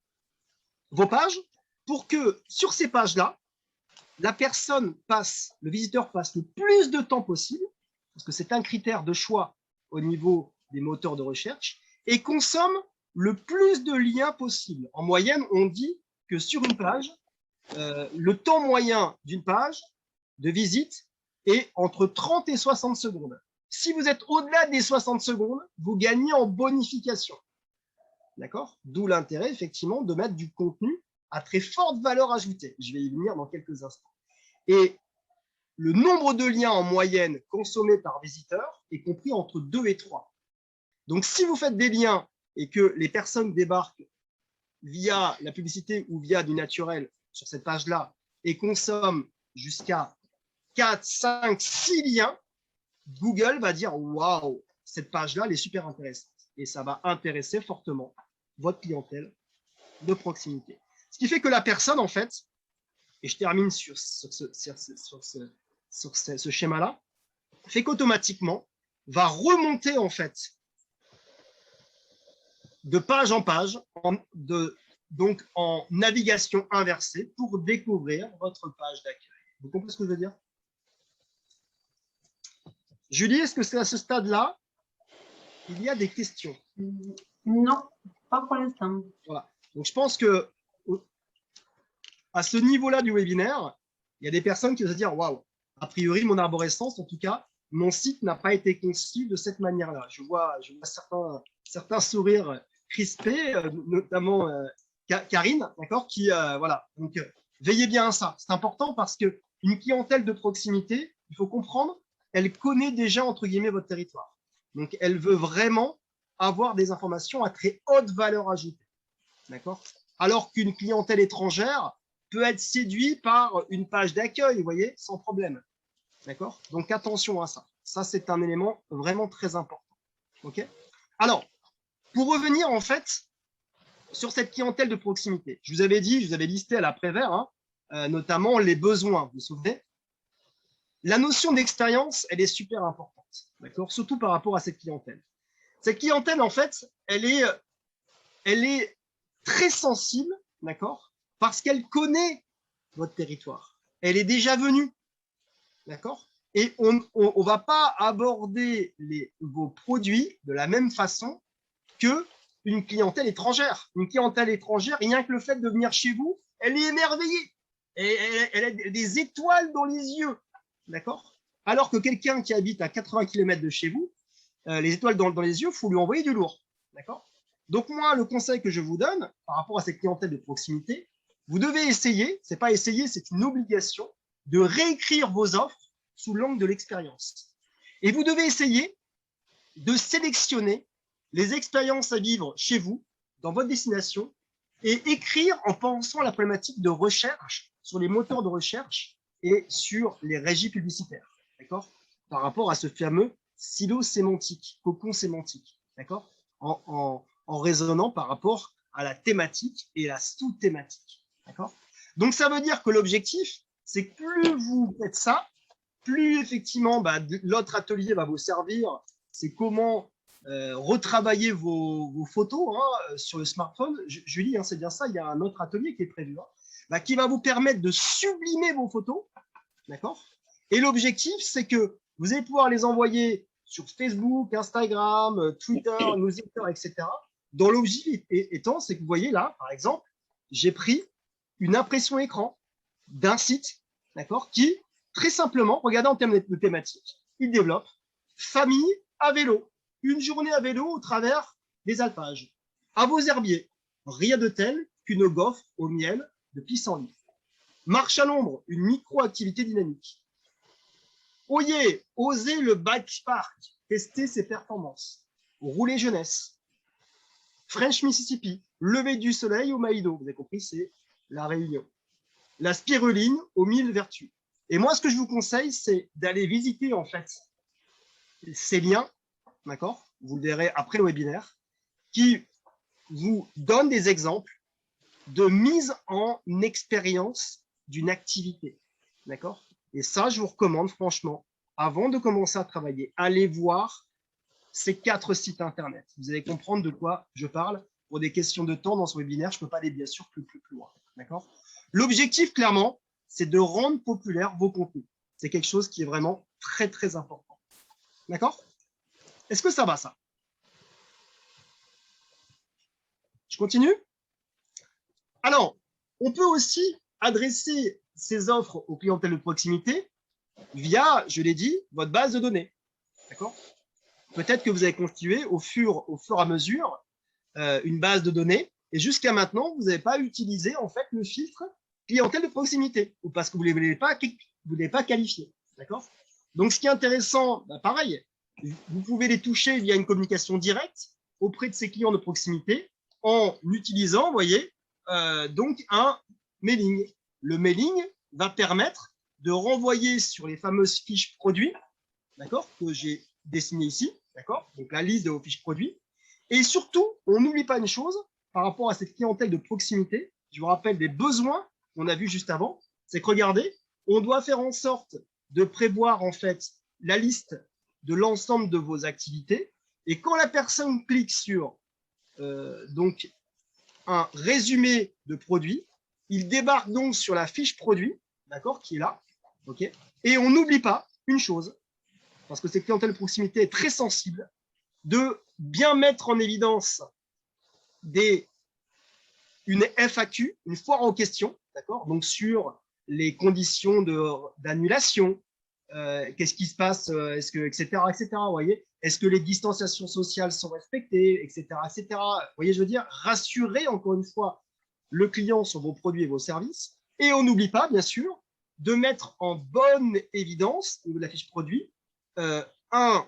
vos pages pour que sur ces pages-là, la personne passe, le visiteur passe le plus de temps possible, parce que c'est un critère de choix au niveau des moteurs de recherche, et consomme le plus de liens possible. En moyenne, on dit que sur une page, le temps moyen d'une page de visite est entre 30 et 60 secondes. Si vous êtes au-delà des 60 secondes, vous gagnez en bonification. D'accord? D'où l'intérêt, effectivement, de mettre du contenu à très forte valeur ajoutée. Je vais y venir dans quelques instants. Et le nombre de liens en moyenne consommés par visiteur est compris entre 2 et 3. Donc, si vous faites des liens et que les personnes débarquent via la publicité ou via du naturel sur cette page-là et consomment jusqu'à 4, 5, 6 liens, Google va dire « Waouh, cette page-là, elle est super intéressante. » Et ça va intéresser fortement votre clientèle de proximité. Ce qui fait que la personne, en fait, et je termine sur ce schéma-là, fait qu'automatiquement, va remonter, en fait, de page en page, donc en navigation inversée, pour découvrir votre page d'accueil. Vous comprenez ce que je veux dire? Julie, est-ce que c'est à ce stade-là, il y a des questions? Non, pas pour l'instant. Voilà. Donc, je pense que à ce niveau-là du webinaire, il y a des personnes qui vont se dire « Waouh, a priori, mon arborescence, en tout cas, mon site n'a pas été conçu de cette manière-là. » Je vois certains sourires crispés, notamment Karine, d'accord, qui, voilà. Donc, veillez bien à ça. C'est important parce qu'une clientèle de proximité, il faut comprendre, elle connaît déjà, entre guillemets, votre territoire. Donc, elle veut vraiment avoir des informations à très haute valeur ajoutée. D'accord? Alors qu'une clientèle étrangère peut être séduite par une page d'accueil, vous voyez, sans problème. D'accord? Donc, attention à ça. Ça, c'est un élément vraiment très important. OK? Alors, pour revenir, en fait, sur cette clientèle de proximité, je vous avais dit, je vous avais listé à l'après-vert, hein, notamment les besoins, vous vous souvenez? La notion d'expérience, elle est super importante, d'accord? Surtout par rapport à cette clientèle. Cette clientèle, en fait, elle est très sensible, d'accord? Parce qu'elle connaît votre territoire. Elle est déjà venue, d'accord? Et on ne va pas aborder vos produits de la même façon qu'une clientèle étrangère. Une clientèle étrangère, rien que le fait de venir chez vous, elle est émerveillée. Et elle a des étoiles dans les yeux, d'accord? Alors que quelqu'un qui habite à 80 km de chez vous, les étoiles dans les yeux, il faut lui envoyer du lourd, d'accord? Donc moi, le conseil que je vous donne par rapport à cette clientèle de proximité, vous devez essayer, c'est pas essayer, c'est une obligation, de réécrire vos offres sous l'angle de l'expérience. Et vous devez essayer de sélectionner les expériences à vivre chez vous, dans votre destination, et écrire en pensant à la problématique de recherche sur les moteurs de recherche et sur les régies publicitaires, d'accord? Par rapport à ce fameux silo sémantique, cocon sémantique, d'accord? En raisonnant par rapport à la thématique et la sous-thématique, d'accord? Donc, ça veut dire que l'objectif, c'est que plus vous faites ça, plus effectivement, l'autre atelier va vous servir, c'est comment retravailler vos photos sur le smartphone. Julie, c'est bien ça, il y a un autre atelier qui est prévu, qui va vous permettre de sublimer vos photos. D'accord? Et l'objectif, c'est que vous allez pouvoir les envoyer sur Facebook, Instagram, Twitter, newsletter, etc. Dont l'objectif étant, c'est que vous voyez là, par exemple, j'ai pris une impression écran d'un site, d'accord, qui, très simplement, regardez en termes de thématique, il développe famille à vélo, une journée à vélo au travers des alpages. À vos herbiers, rien de tel qu'une gaufre au miel de pissenlit. Marche à l'ombre, une micro-activité dynamique. Osez le bike park, tester ses performances. Rouler jeunesse. French Mississippi, lever du soleil au Maïdo. Vous avez compris, c'est la Réunion. La spiruline aux 1000 vertus. Et moi, ce que je vous conseille, c'est d'aller visiter en fait ces liens, d'accord? Vous le verrez après le webinaire, qui vous donnent des exemples de mise en expérience d'une activité, d'accord? Et ça, je vous recommande franchement, avant de commencer à travailler, allez voir ces 4 sites internet. Vous allez comprendre de quoi je parle. Pour des questions de temps dans ce webinaire, je ne peux pas aller bien sûr plus loin, d'accord? L'objectif, clairement, c'est de rendre populaire vos contenus. C'est quelque chose qui est vraiment très, très important. D'accord? Est-ce que ça va, ça? Je continue? Alors, on peut aussi adresser ces offres aux clientèles de proximité via, je l'ai dit, votre base de données. D'accord? Peut-être que vous avez constitué au fur et à mesure une base de données et jusqu'à maintenant, vous n'avez pas utilisé en fait le filtre clientèle de proximité ou parce que vous ne l'avez pas qualifié. D'accord? Donc, ce qui est intéressant, pareil, vous pouvez les toucher via une communication directe auprès de ces clients de proximité en utilisant, vous voyez, donc un mailing. Le mailing va permettre de renvoyer sur les fameuses fiches produits, d'accord, que j'ai dessinées ici, d'accord, donc la liste de vos fiches produits. Et surtout, on n'oublie pas une chose par rapport à cette clientèle de proximité. Je vous rappelle des besoins qu'on a vus juste avant. C'est que regardez, on doit faire en sorte de prévoir en fait la liste de l'ensemble de vos activités. Et quand la personne clique sur donc un résumé de produit, il débarque donc sur la fiche produit, d'accord, qui est là, ok. Et on n'oublie pas une chose, parce que cette clientèle de proximité est très sensible, de bien mettre en évidence une FAQ, une foire en question, d'accord, donc sur les conditions d'annulation, qu'est-ce qui se passe, est-ce que, etc., etc., vous voyez, est-ce que les distanciations sociales sont respectées, etc., etc. Vous voyez, je veux dire, rassurer encore une fois le client sur vos produits et vos services. Et on n'oublie pas, bien sûr, de mettre en bonne évidence, au niveau de la fiche produit, un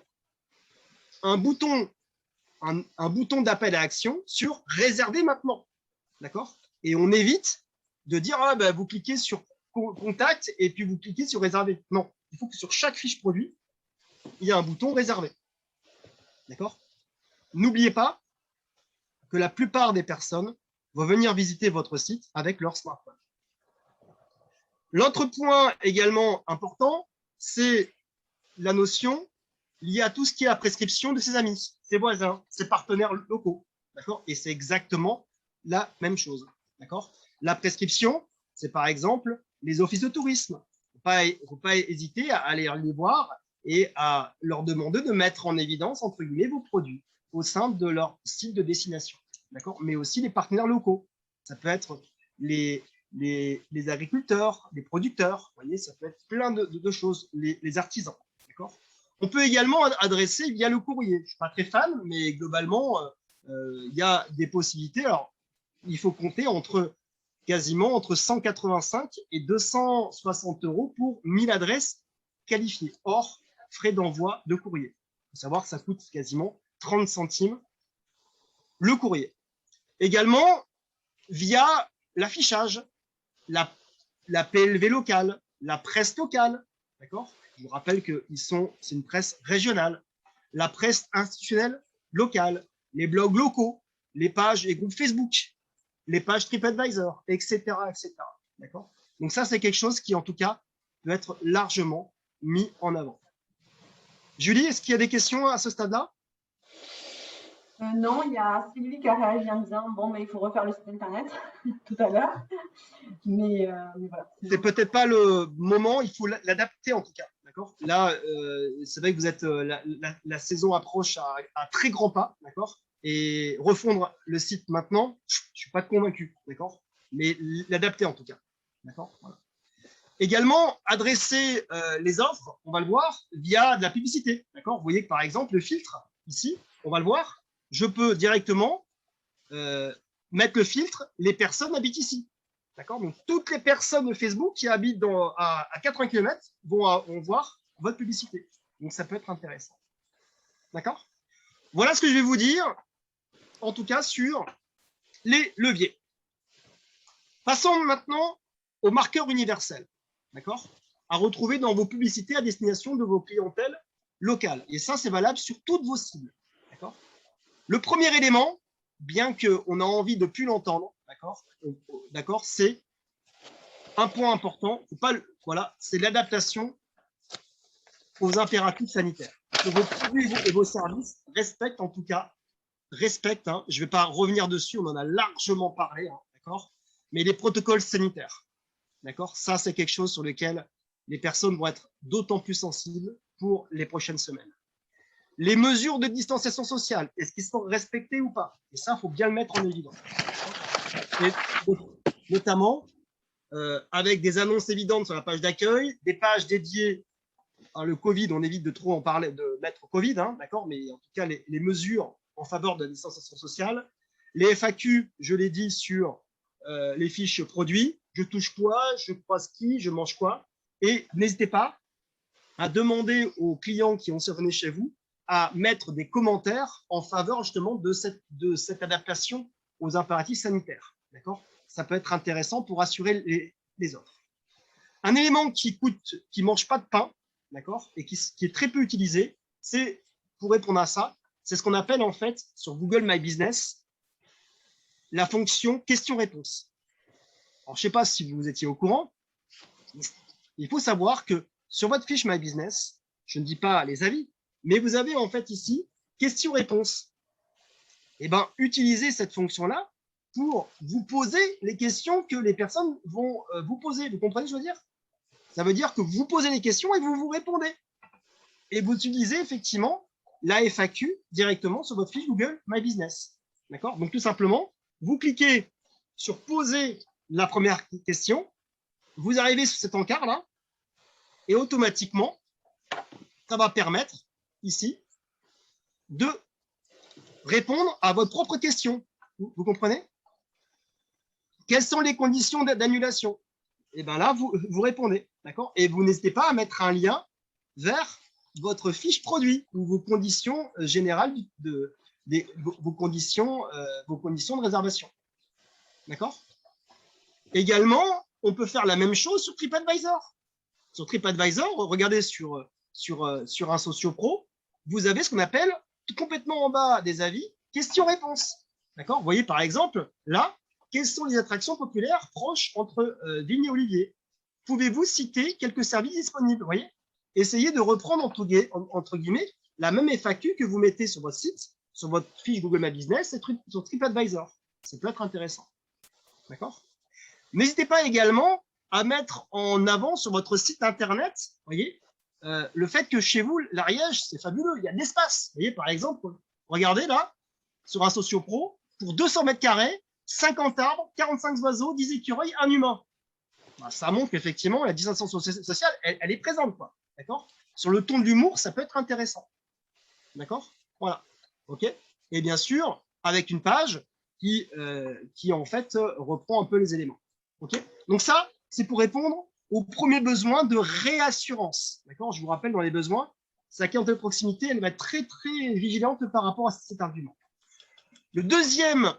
bouton d'appel à action sur réserver maintenant. D'accord? Et on évite de dire, vous cliquez sur contact et puis vous cliquez sur réserver. Non, il faut que sur chaque fiche produit, il y a un bouton réserver. D'accord? N'oubliez pas que la plupart des personnes vont venir visiter votre site avec leur smartphone. L'autre point également important, c'est la notion liée à tout ce qui est la prescription de ses amis, ses voisins, ses partenaires locaux. D'accord? Et c'est exactement la même chose. D'accord? La prescription, c'est par exemple les offices de tourisme. Il ne faut pas hésiter à aller les voir et à leur demander de mettre en évidence, entre guillemets, vos produits au sein de leur site de destination. D'accord? Mais aussi les partenaires locaux. Ça peut être les agriculteurs, les producteurs, vous voyez, ça peut être plein de choses, les artisans. D'accord? On peut également adresser via le courrier. Je ne suis pas très fan, mais globalement, il y a des possibilités. Alors, il faut compter quasiment entre 185 et 260 € pour 1000 adresses qualifiées, hors frais d'envoi de courrier. Il faut savoir que ça coûte quasiment 30 centimes le courrier. Également, via l'affichage, la PLV locale, la presse locale, d'accord? Je vous rappelle que c'est une presse régionale, la presse institutionnelle locale, les blogs locaux, les pages et groupes Facebook, les pages TripAdvisor, etc., etc. D'accord? Donc ça, c'est quelque chose qui, en tout cas, peut être largement mis en avant. Julie, est-ce qu'il y a des questions à ce stade-là? Non, il y a Sylvie qui a réagi en disant bon, mais il faut refaire le site internet tout à l'heure. Mais voilà. C'est peut-être pas le moment, il faut l'adapter en tout cas. D'accord. Là, c'est vrai que vous êtes la saison approche à très grands pas, d'accord. Et refondre le site maintenant, je suis pas convaincu, d'accord. Mais l'adapter en tout cas, d'accord. Voilà. Également, adresser les offres, on va le voir, via de la publicité. D'accord. Vous voyez que par exemple, le filtre, ici, on va le voir, je peux directement mettre le filtre, les personnes habitent ici. D'accord. Donc, toutes les personnes de Facebook qui habitent à 80 km vont voir votre publicité. Donc, ça peut être intéressant. D'accord. Voilà ce que je vais vous dire, en tout cas, sur les leviers. Passons maintenant au marqueur universel. D'accord, à retrouver dans vos publicités à destination de vos clientèles locales. Et ça, c'est valable sur toutes vos cibles. D'accord. Le premier élément, bien qu'on a envie de plus l'entendre, d'accord, c'est un point important. Voilà, c'est l'adaptation aux impératifs sanitaires. Que vos produits et vos services respectent, en tout cas, hein, je ne vais pas revenir dessus, on en a largement parlé, hein, d'accord, mais les protocoles sanitaires. D'accord. Ça, c'est quelque chose sur lequel les personnes vont être d'autant plus sensibles pour les prochaines semaines. Les mesures de distanciation sociale, est-ce qu'ils sont respectés ou pas? Et ça, il faut bien le mettre en évidence. Et notamment, avec des annonces évidentes sur la page d'accueil, des pages dédiées à le Covid, on évite de trop en parler, de mettre Covid, hein, d'accord, mais en tout cas, les mesures en faveur de la distanciation sociale, les FAQ, je l'ai dit, sur les fiches produits, je touche quoi, je croise qui, je mange quoi. Et n'hésitez pas à demander aux clients qui ont séjourné chez vous à mettre des commentaires en faveur justement de cette adaptation aux impératifs sanitaires. D'accord. Ça peut être intéressant pour assurer les offres. Un élément qui ne mange pas de pain, d'accord, et qui est très peu utilisé, c'est, pour répondre à ça, c'est ce qu'on appelle en fait sur Google My Business la fonction question-réponse. Alors, je ne sais pas si vous étiez au courant, il faut savoir que sur votre fiche My Business, je ne dis pas les avis, mais vous avez en fait ici question-réponse. Et bien, utilisez cette fonction-là pour vous poser les questions que les personnes vont vous poser. Vous comprenez ce que je veux dire? Ça veut dire que vous posez les questions et vous répondez. Et vous utilisez effectivement la FAQ directement sur votre fiche Google My Business. D'accord? Donc, tout simplement, vous cliquez sur poser la première question, vous arrivez sur cet encart-là, et automatiquement, ça va permettre, ici, de répondre à votre propre question. Vous comprenez? Quelles sont les conditions d'annulation? Et bien là, vous répondez. D'accord? Et vous n'hésitez pas à mettre un lien vers votre fiche produit ou vos conditions générales, vos conditions de réservation. D'accord? Également, on peut faire la même chose sur TripAdvisor. Sur TripAdvisor, regardez sur un Sociopro, vous avez ce qu'on appelle complètement en bas des avis, questions-réponses. D'accord? Vous voyez par exemple, là, quelles sont les attractions populaires proches entre Vigne et Olivier? Pouvez-vous citer quelques services disponibles? Vous voyez? Essayez de reprendre entre guillemets la même FAQ que vous mettez sur votre site, sur votre fiche Google My Business et sur TripAdvisor. Ça peut être intéressant. D'accord? N'hésitez pas également à mettre en avant sur votre site internet, voyez, le fait que chez vous, l'Ariège, c'est fabuleux, il y a de l'espace. Vous voyez, par exemple, regardez là, sur un Sociopro, pour 200 mètres carrés, 50 arbres, 45 oiseaux, 10 écureuils, un humain. Bah, ça montre qu'effectivement, la distanciation sociale, elle est présente, quoi. D'accord? Sur le ton de l'humour, ça peut être intéressant. D'accord? Voilà. OK? Et bien sûr, avec une page qui en fait, reprend un peu les éléments. OK? Donc ça, c'est pour répondre au premier besoin de réassurance. D'accord? Je vous rappelle, dans les besoins, sa clientèle de proximité, elle va être très, très vigilante par rapport à cet argument. Le deuxième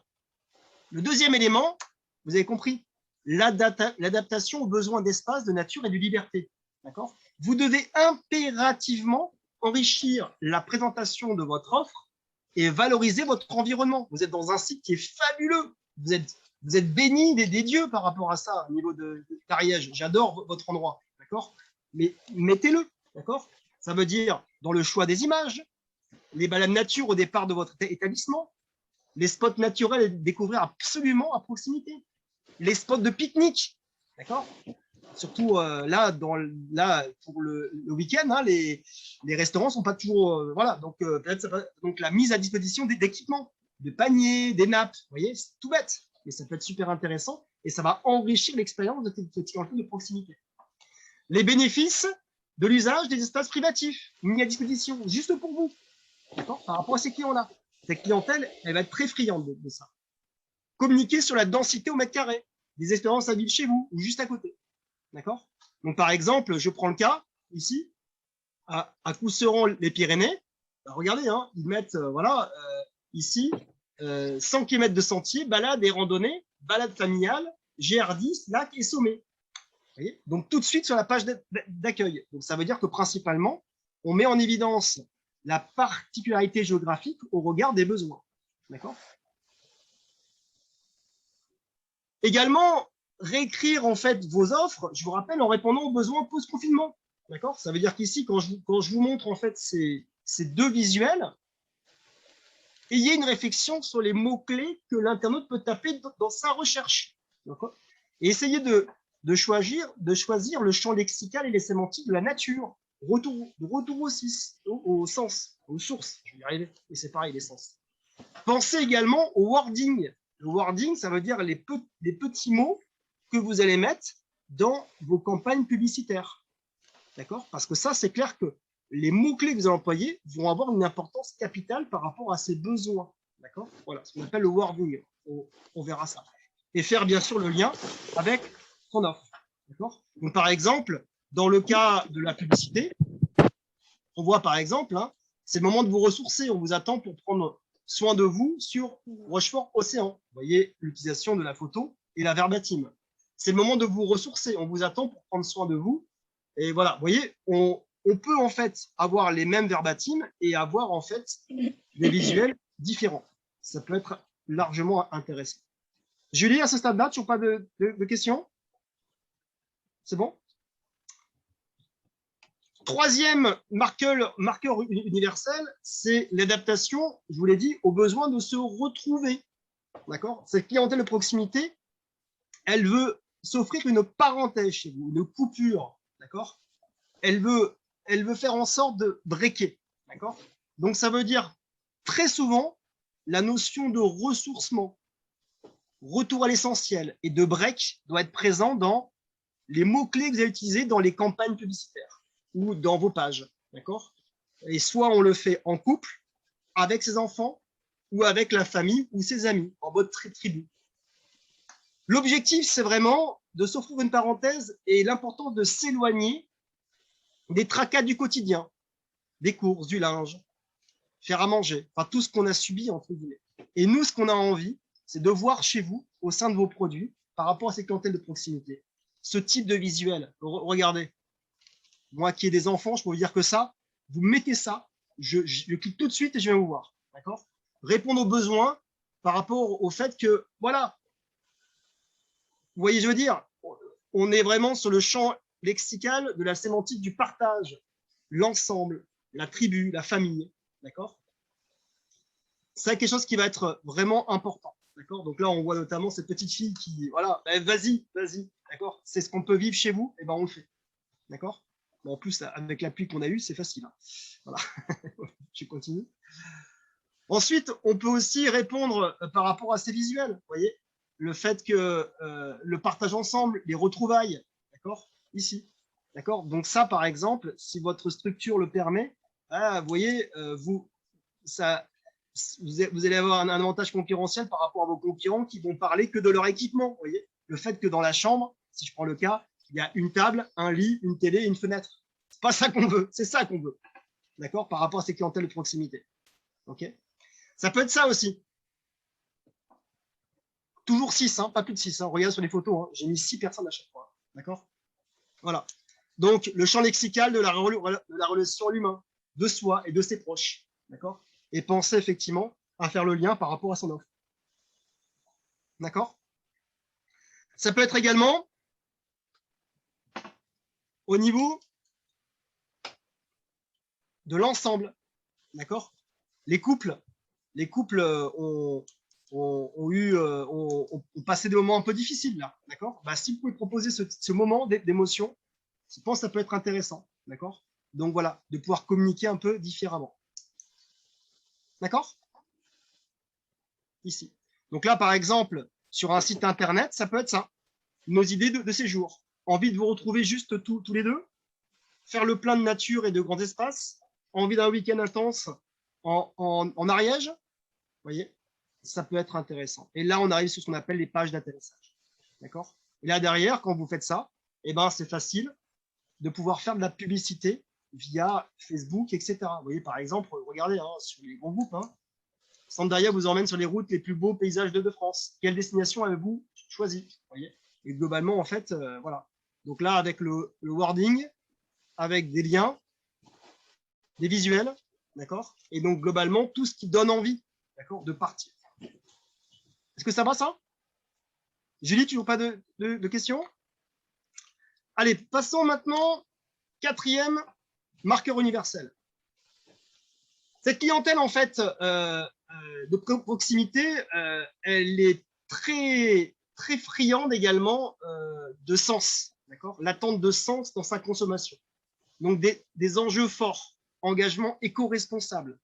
élément, vous avez compris, l'adaptation aux besoins d'espace, de nature et de liberté. D'accord? Vous devez impérativement enrichir la présentation de votre offre et valoriser votre environnement. Vous êtes dans un site qui est fabuleux. Vous êtes béni des dieux par rapport à ça, au niveau d'Ariège. J'adore votre endroit. D'accord? Mais mettez-le. D'accord? Ça veut dire dans le choix des images, les balades nature au départ de votre établissement, les spots naturels à découvrir absolument à proximité, les spots de pique-nique. D'accord? Surtout là, là, pour le week-end, hein, les restaurants ne sont pas toujours. Voilà, donc, donc la mise à disposition d'équipements, de paniers, des nappes. Vous voyez, c'est tout bête, mais ça peut être super intéressant et ça va enrichir l'expérience de cette clientèle de proximité. Les bénéfices de l'usage des espaces privatifs mis à disposition juste pour vous, par rapport à ces clients-là. Cette clientèle, elle va être très friande de ça. Communiquer sur la densité au mètre carré, des expériences à vivre chez vous ou juste à côté. D'accord? Donc, par exemple, je prends le cas ici, à Couserans-les-Pyrénées. Ben, regardez, hein, ils mettent, voilà, ici, 100 km de sentiers, balade et randonnée, balade familiale, GR10, lac et sommet. Vous voyez? Donc, tout de suite sur la page d'accueil. Donc, ça veut dire que principalement, on met en évidence la particularité géographique au regard des besoins. D'accord? Également, réécrire en fait vos offres, je vous rappelle, en répondant aux besoins post-confinement. D'accord? Ça veut dire qu'ici, quand je vous montre en fait ces deux visuels, ayez une réflexion sur les mots-clés que l'internaute peut taper dans sa recherche. Et essayez de choisir le champ lexical et les sémantiques de la nature. Retour au sens, aux sources. Je vais y arriver. Et c'est pareil, les sens. Pensez également au wording. Le wording, ça veut dire les petits mots que vous allez mettre dans vos campagnes publicitaires. D'accord? Parce que ça, c'est clair que les mots-clés que vous allez employer vont avoir une importance capitale par rapport à ces besoins. D'accord? Voilà, ce qu'on appelle le wording. On verra ça. Et faire bien sûr le lien avec son offre. D'accord? Donc, par exemple, dans le cas de la publicité, on voit par exemple, hein, c'est le moment de vous ressourcer. On vous attend pour prendre soin de vous sur Rochefort Océan. Vous voyez l'utilisation de la photo et la verbatim. C'est le moment de vous ressourcer. On vous attend pour prendre soin de vous. Et voilà, vous voyez, on peut en fait avoir les mêmes verbatims et avoir en fait des visuels différents. Ça peut être largement intéressant. Julie, à ce stade-là, toujours pas de questions? C'est bon? Troisième marqueur universel, c'est l'adaptation, je vous l'ai dit, au besoin de se retrouver. D'accord? Cette clientèle de proximité, elle veut s'offrir une parenthèse chez vous, une coupure. D'accord? Elle veut faire en sorte de breaker. D'accord? Donc, ça veut dire très souvent la notion de ressourcement, retour à l'essentiel et de break doit être présent dans les mots-clés que vous allez utiliser dans les campagnes publicitaires ou dans vos pages. D'accord? Et soit on le fait en couple, avec ses enfants, ou avec la famille ou ses amis, en mode tribu. L'objectif, c'est vraiment de s'offrir une parenthèse et l'importance de s'éloigner des tracas du quotidien, des courses, du linge, faire à manger, enfin tout ce qu'on a subi, entre guillemets. Et nous, ce qu'on a envie, c'est de voir chez vous, au sein de vos produits, par rapport à ces clientèles de proximité, ce type de visuel. Regardez, moi qui ai des enfants, je peux vous dire que ça, vous mettez ça, je clique tout de suite et je viens vous voir. D'accord? Répondre aux besoins par rapport au fait que, voilà, vous voyez, je veux dire, on est vraiment sur le champ lexical de la sémantique du partage, l'ensemble, la tribu, la famille. D'accord? C'est quelque chose qui va être vraiment important. D'accord? Donc là, on voit notamment cette petite fille qui, voilà, vas-y, d'accord? C'est ce qu'on peut vivre chez vous, et ben on le fait. D'accord? Bon, en plus, avec l'appui qu'on a eu, c'est facile. Hein. Voilà. Je continue. Ensuite, on peut aussi répondre par rapport à ces visuels. Vous voyez, le fait que le partage ensemble, les retrouvailles, d'accord, ici, d'accord. Donc ça, par exemple, si votre structure le permet, vous voyez, vous allez avoir un avantage concurrentiel par rapport à vos concurrents qui vont parler que de leur équipement. Vous voyez, le fait que dans la chambre, si je prends le cas, il y a une table, un lit, une télé et une fenêtre. C'est pas ça qu'on veut, c'est ça qu'on veut, d'accord, par rapport à ces clientèles de proximité. Ok. Ça peut être ça aussi. Toujours 6, hein, pas plus de 6. Hein. Regarde sur les photos, hein. J'ai mis 6 personnes à chaque fois. D'accord? Voilà. Donc, le champ lexical de la relation à l'humain, de soi et de ses proches. D'accord? Et penser effectivement à faire le lien par rapport à son offre. D'accord? Ça peut être également au niveau de l'ensemble. D'accord? Les couples ont passé des moments un peu difficiles là. D'accord? Bah, si vous pouvez proposer ce moment d'émotion, je pense que ça peut être intéressant. D'accord? Donc voilà, de pouvoir communiquer un peu différemment. D'accord? Ici. Donc là, par exemple, sur un site internet, ça peut être ça. Nos idées de séjour. Envie de vous retrouver juste tous les deux, faire le plein de nature et de grands espaces, envie d'un week-end intense en Ariège, vous voyez, ça peut être intéressant. Et là, on arrive sur ce qu'on appelle les pages d'atterrissage. D'accord? Et là, derrière, quand vous faites ça, eh ben, c'est facile de pouvoir faire de la publicité via Facebook, etc. Vous voyez, par exemple, regardez hein, sur les grands groupes, hein, Sandaria vous emmène sur les routes les plus beaux paysages de France. Quelle destination avez-vous choisi? Vous voyez? Et globalement, en fait, voilà. Donc là, avec le wording, avec des liens, des visuels, d'accord? Et donc, globalement, tout ce qui donne envie, d'accord, de partir. Est-ce que ça va, ça? Julie, toujours pas de questions? Allez, passons maintenant, quatrième marqueur universel. Cette clientèle, en fait, de proximité, elle est très, très friande également de sens, d'accord? L'attente de sens dans sa consommation. Donc, des enjeux forts, engagement éco-responsable,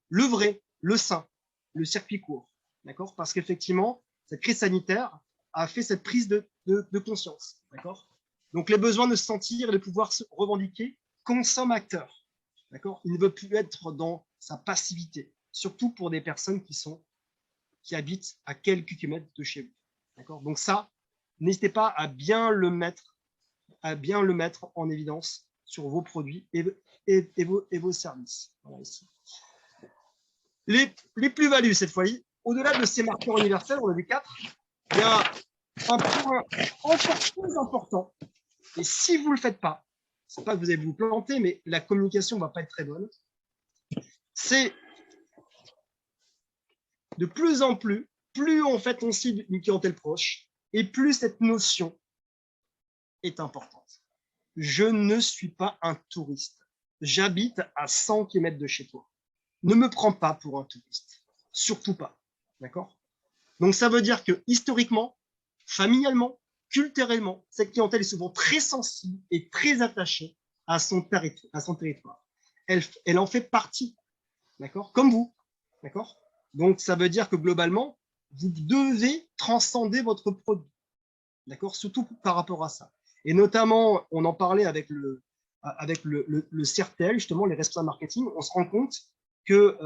le vrai, le sain, le circuit court, d'accord? Parce qu'effectivement, cette crise sanitaire a fait cette prise de conscience, d'accord? Donc, les besoins de se sentir et de pouvoir se revendiquer consommateurs, d'accord? Il ne veut plus être dans sa passivité, surtout pour des personnes qui habitent à quelques kilomètres de chez vous, d'accord? Donc ça, n'hésitez pas à bien le mettre en évidence sur vos produits et vos services. Voilà, ici. Les plus-values, cette fois-ci, au-delà de ces marqueurs universels, on a vu 4, il y a un point encore plus important. Et si vous ne le faites pas, c'est pas que vous allez vous planter, mais la communication ne va pas être très bonne. C'est de plus en plus en fait on cible une clientèle proche, et plus cette notion est importante. Je ne suis pas un touriste. J'habite à 100 km de chez toi. Ne me prends pas pour un touriste. Surtout pas. D'accord? Donc, ça veut dire que historiquement, familialement, culturellement, cette clientèle est souvent très sensible et très attachée à son territoire. Elle en fait partie. D'accord? Comme vous. D'accord? Donc, ça veut dire que globalement, vous devez transcender votre produit. D'accord? Surtout par rapport à ça. Et notamment, on en parlait avec le CERTEL, justement, les responsables marketing, on se rend compte que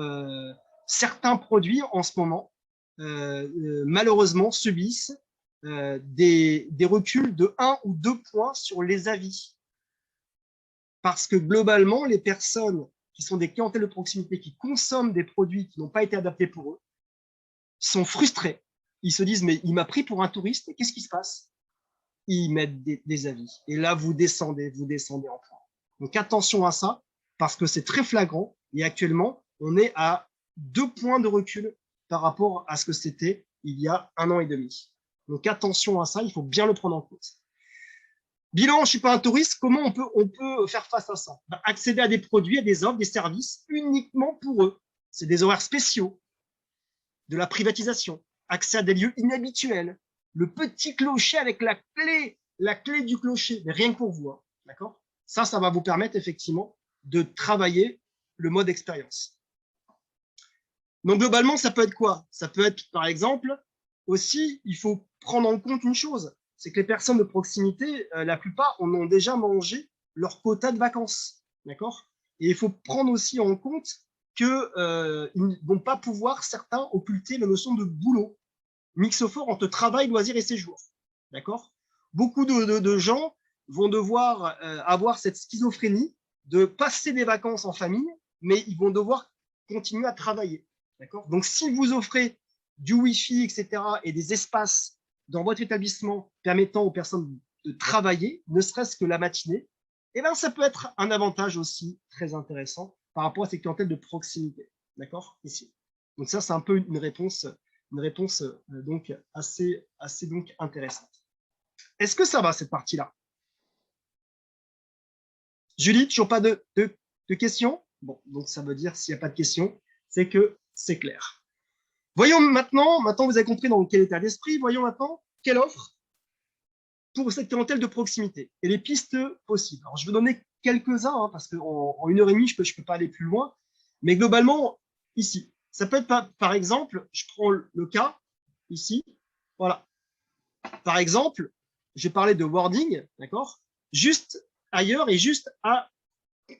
certains produits, en ce moment, malheureusement, subissent des reculs de 1 ou 2 points sur les avis. Parce que globalement, les personnes qui sont des clientèles de proximité, qui consomment des produits qui n'ont pas été adaptés pour eux, sont frustrés. Ils se disent, mais il m'a pris pour un touriste, et qu'est-ce qui se passe? Ils mettent des avis. Et là, vous descendez en point. Donc, attention à ça, parce que c'est très flagrant. Et actuellement, on est à 2 points de recul par rapport à ce que c'était il y a 1 an et demi. Donc, attention à ça, il faut bien le prendre en compte. Bilan, je ne suis pas un touriste, comment on peut faire face à ça? Accéder à des produits, à des offres, des services uniquement pour eux. C'est des horaires spéciaux, de la privatisation, accès à des lieux inhabituels, le petit clocher avec la clé du clocher, mais rien que pour vous, hein, d'accord? Ça va vous permettre effectivement de travailler le mode expérience. Donc globalement, ça peut être quoi? Ça peut être, par exemple, aussi, il faut prendre en compte une chose, c'est que les personnes de proximité, la plupart, en ont déjà mangé leur quota de vacances, d'accord? Et il faut prendre aussi en compte qu'ils ne vont pas pouvoir, certains, occulter la notion de boulot. Mixophore entre travail, loisirs et séjour. D'accord? Beaucoup de gens vont devoir avoir cette schizophrénie de passer des vacances en famille, mais ils vont devoir continuer à travailler. D'accord? Donc, si vous offrez du Wi-Fi, etc., et des espaces dans votre établissement permettant aux personnes de travailler, ne serait-ce que la matinée, eh ben, ça peut être un avantage aussi très intéressant par rapport à ces clientèles de proximité. D'accord? Ici. Donc, ça, c'est un peu une réponse donc assez donc intéressante. Est-ce que ça va, cette partie-là? Julie, toujours pas de De questions? Bon, donc ça veut dire s'il n'y a pas de questions, c'est que c'est clair. Voyons maintenant vous avez compris dans quel état d'esprit, voyons maintenant quelle offre pour cette clientèle de proximité et les pistes possibles. Alors, je vais donner quelques-uns, hein, parce qu'en 1 heure et demie, je peux pas aller plus loin, mais globalement, ici, ça peut être par exemple, je prends le cas ici, voilà. Par exemple, j'ai parlé de wording, d'accord, juste ailleurs et juste à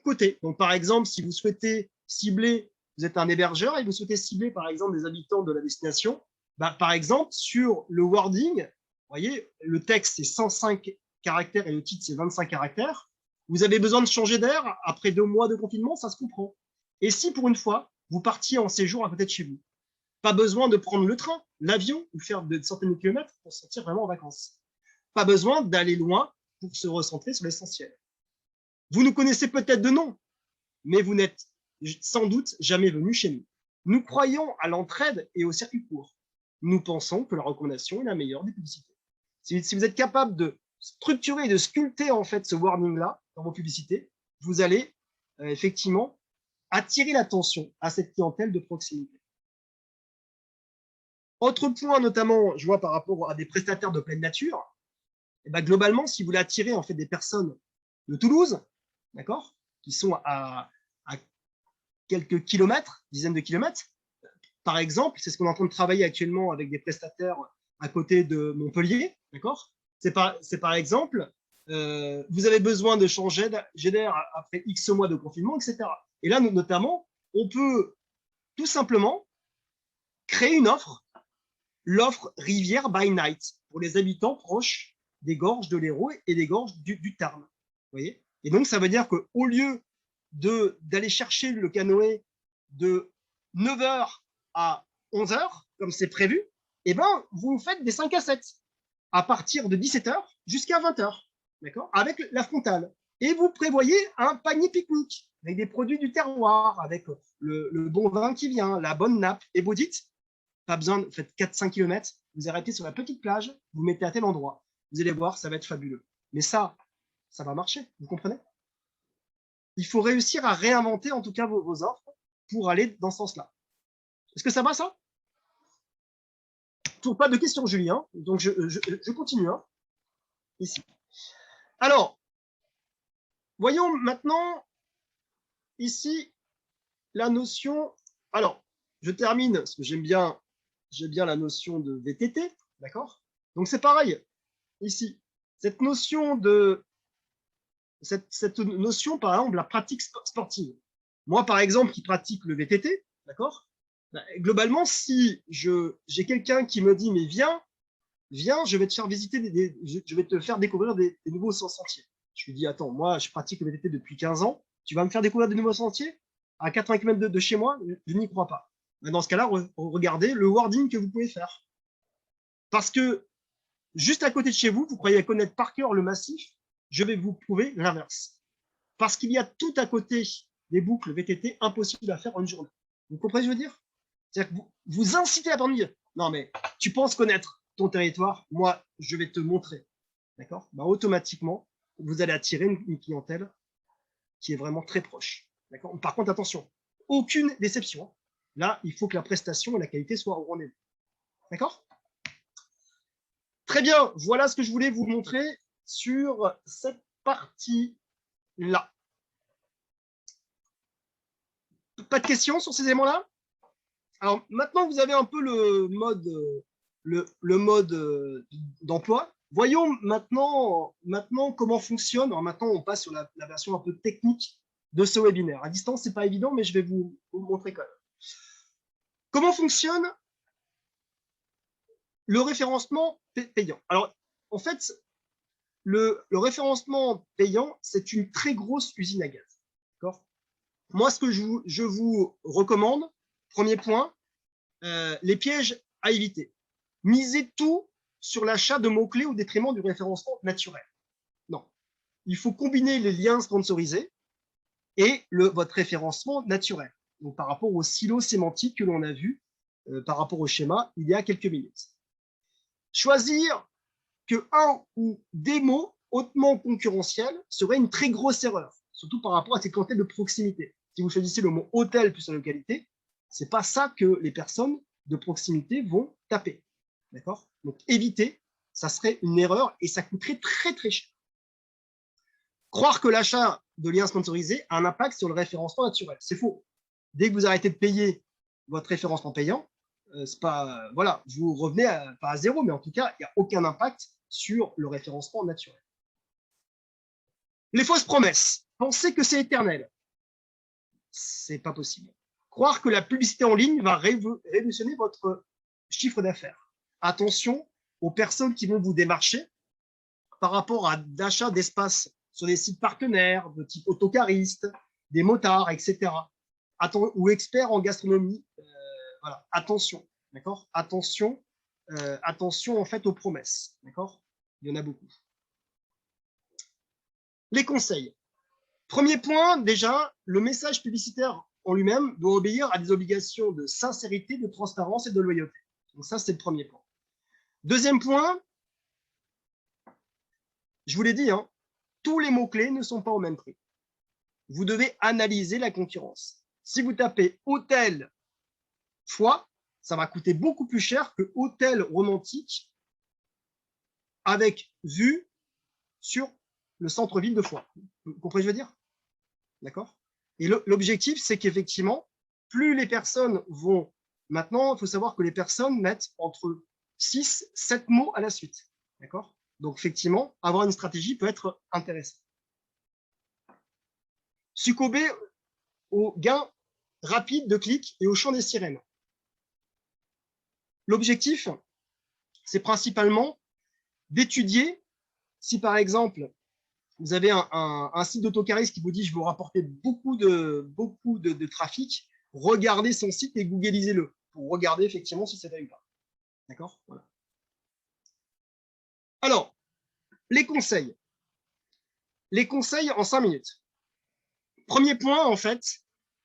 côté. Donc, par exemple, si vous souhaitez cibler, vous êtes un hébergeur et vous souhaitez cibler, par exemple, des habitants de la destination, bah, par exemple, sur le wording, vous voyez, le texte, c'est 105 caractères et le titre, c'est 25 caractères. Vous avez besoin de changer d'air après 2 mois de confinement, ça se comprend. Et si, pour une fois, vous partiez en séjour à côté de chez vous, pas besoin de prendre le train, l'avion ou faire de centaines de kilomètres pour sortir vraiment en vacances. Pas besoin d'aller loin pour se recentrer sur l'essentiel. Vous nous connaissez peut-être de nom, mais vous n'êtes sans doute jamais venu chez nous. Nous croyons à l'entraide et au circuit court. Nous pensons que la recommandation est la meilleure des publicités. Si vous êtes capable de structurer et de sculpter en fait ce warning-là dans vos publicités, vous allez effectivement attirer l'attention à cette clientèle de proximité. Autre point, notamment, je vois par rapport à des prestataires de pleine nature, et ben, globalement, si vous voulez attirer en fait des personnes de Toulouse, d'accord, qui sont à quelques kilomètres, dizaines de kilomètres, par exemple, c'est ce qu'on est en train de travailler actuellement avec des prestataires à côté de Montpellier, d'accord. C'est par exemple, vous avez besoin de changer d'air après X mois de confinement, etc. Et là, notamment, on peut tout simplement créer une offre, l'offre Rivière by Night, pour les habitants proches des gorges de l'Hérault et des gorges du Tarn. Vous voyez. Et donc, ça veut dire qu'au lieu d'aller chercher le canoë de 9h à 11h, comme c'est prévu, eh ben, vous faites des 5 à 7 à partir de 17h jusqu'à 20h, d'accord, avec la frontale. Et vous prévoyez un panier pique-nique avec des produits du terroir, avec le bon vin qui vient, la bonne nappe. Et vous dites, pas besoin, vous faites 4-5 km, vous arrêtez sur la petite plage, vous mettez à tel endroit. Vous allez voir, ça va être fabuleux. Mais ça va marcher, vous comprenez? Il faut réussir à réinventer en tout cas vos offres pour aller dans ce sens-là. Est-ce que ça va, ça? Toujours pas de questions, Julien. Donc, je continue. Hein, ici. Alors, voyons maintenant ici la notion. Alors, je termine parce que j'aime bien la notion de VTT. D'accord? Donc, c'est pareil. Ici, cette notion, par exemple, la pratique sportive. Moi, par exemple, qui pratique le VTT, d'accord, globalement, si j'ai quelqu'un qui me dit, mais viens, je vais te faire visiter, je vais te faire découvrir des nouveaux sentiers. Je lui dis, attends, moi, je pratique le VTT depuis 15 ans, tu vas me faire découvrir des nouveaux sentiers à 80 km de chez moi? Je n'y crois pas. Dans ce cas-là, regardez le wording que vous pouvez faire. Parce que juste à côté de chez vous, vous croyez connaître par cœur le massif, je vais vous prouver l'inverse. Parce qu'il y a tout à côté des boucles VTT impossibles à faire en une journée. Vous comprenez ce que je veux dire? C'est-à-dire que vous incitez à dire, non mais tu penses connaître ton territoire, moi je vais te montrer. D'accord? Ben, automatiquement, vous allez attirer une clientèle qui est vraiment très proche. D'accord? Par contre, attention, aucune déception. Là, il faut que la prestation et la qualité soient au rendez-vous. D'accord? Très bien, voilà ce que je voulais vous montrer sur cette partie-là. Pas de questions sur ces éléments-là? Alors, maintenant que vous avez un peu le mode d'emploi, voyons maintenant comment fonctionne. Alors, maintenant, on passe sur la version un peu technique de ce webinaire. À distance, ce n'est pas évident, mais je vais vous montrer quand même. Comment fonctionne le référencement payant? Alors, en fait, le référencement payant, c'est une très grosse usine à gaz. D'accord? Moi, ce que je vous recommande, premier point, les pièges à éviter. Misez tout sur l'achat de mots-clés au détriment du référencement naturel. Non. Il faut combiner les liens sponsorisés et votre référencement naturel. Donc, par rapport au silo sémantique que l'on a vu par rapport au schéma il y a quelques minutes. Choisir que un ou des mots hautement concurrentiels serait une très grosse erreur. surtout par rapport à ces clientèles de proximité. Si vous choisissez le mot hôtel plus la localité, ce n'est pas ça que les personnes de proximité vont taper. D'accord? Donc, évitez, ça serait une erreur et ça coûterait très, très cher. Croire que l'achat de liens sponsorisés a un impact sur le référencement naturel, c'est faux. Dès que vous arrêtez de payer votre référencement payant, c'est pas, voilà, vous revenez pas à zéro, mais en tout cas, il n'y a aucun impact sur le référencement naturel. Les fausses promesses. Pensez que c'est éternel. C'est pas possible. Croire que la publicité en ligne va révolutionner votre chiffre d'affaires. Attention aux personnes qui vont vous démarcher par rapport à d'achat d'espace sur des sites partenaires de type autocariste, des motards, etc. Ou experts en gastronomie. Voilà. Attention, d'accord? Attention, attention en fait aux promesses, d'accord? Il y en a beaucoup. Les conseils. Premier point, déjà, le message publicitaire en lui-même doit obéir à des obligations de sincérité, de transparence et de loyauté. Donc ça, c'est le premier point. Deuxième point, je vous l'ai dit, hein, tous les mots-clés ne sont pas au même prix. Vous devez analyser la concurrence. Si vous tapez hôtel foie, ça va coûter beaucoup plus cher que hôtel romantique avec vue sur le centre-ville de Foix. Vous comprenez ce que je veux dire? D'accord? Et l'objectif, c'est qu'effectivement, plus les personnes vont... Maintenant, il faut savoir que les personnes mettent entre 6 et 7 mots à la suite. D'accord? Donc, effectivement, avoir une stratégie peut être intéressant. Succomber au gain rapide de clics et au chant des sirènes. L'objectif, c'est principalement d'étudier si, par exemple, vous avez un site d'autocariste qui vous dit « je veux rapporter beaucoup de trafic », regardez son site et googlisez-le pour regarder effectivement si c'est vrai ou pas. D'accord? Voilà. Alors, les conseils. Les conseils en 5 minutes. Premier point, en fait,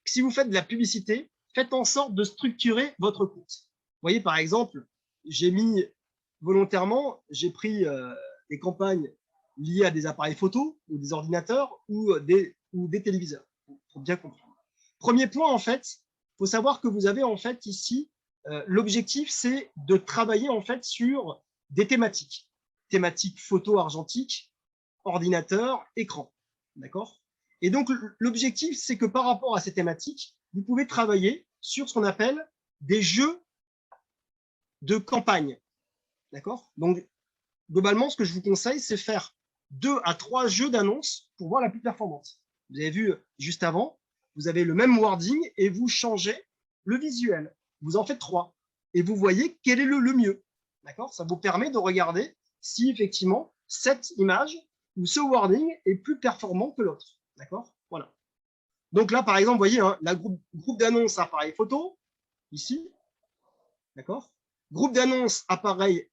si vous faites de la publicité, faites en sorte de structurer votre compte. Vous voyez, par exemple, j'ai mis volontairement, j'ai pris des campagnes liées à des appareils photo ou des ordinateurs ou des téléviseurs, pour bien comprendre. Premier point, en fait, il faut savoir que vous avez en fait ici, l'objectif, c'est de travailler en fait sur des thématiques. Thématiques photo argentique, ordinateur, écran. D'accord? Et donc, l'objectif, c'est que par rapport à ces thématiques, vous pouvez travailler sur ce qu'on appelle des jeux de campagne. D'accord? Donc, globalement, ce que je vous conseille, c'est faire 2 à 3 jeux d'annonces pour voir la plus performante. Vous avez vu juste avant, vous avez le même wording et vous changez le visuel. Vous en faites 3 et vous voyez quel est le mieux. D'accord? Ça vous permet de regarder si effectivement cette image ou ce wording est plus performant que l'autre. D'accord? Voilà. Donc là, par exemple, vous voyez, hein, la groupe d'annonces appareil photo, ici. D'accord? Groupe d'annonces appareil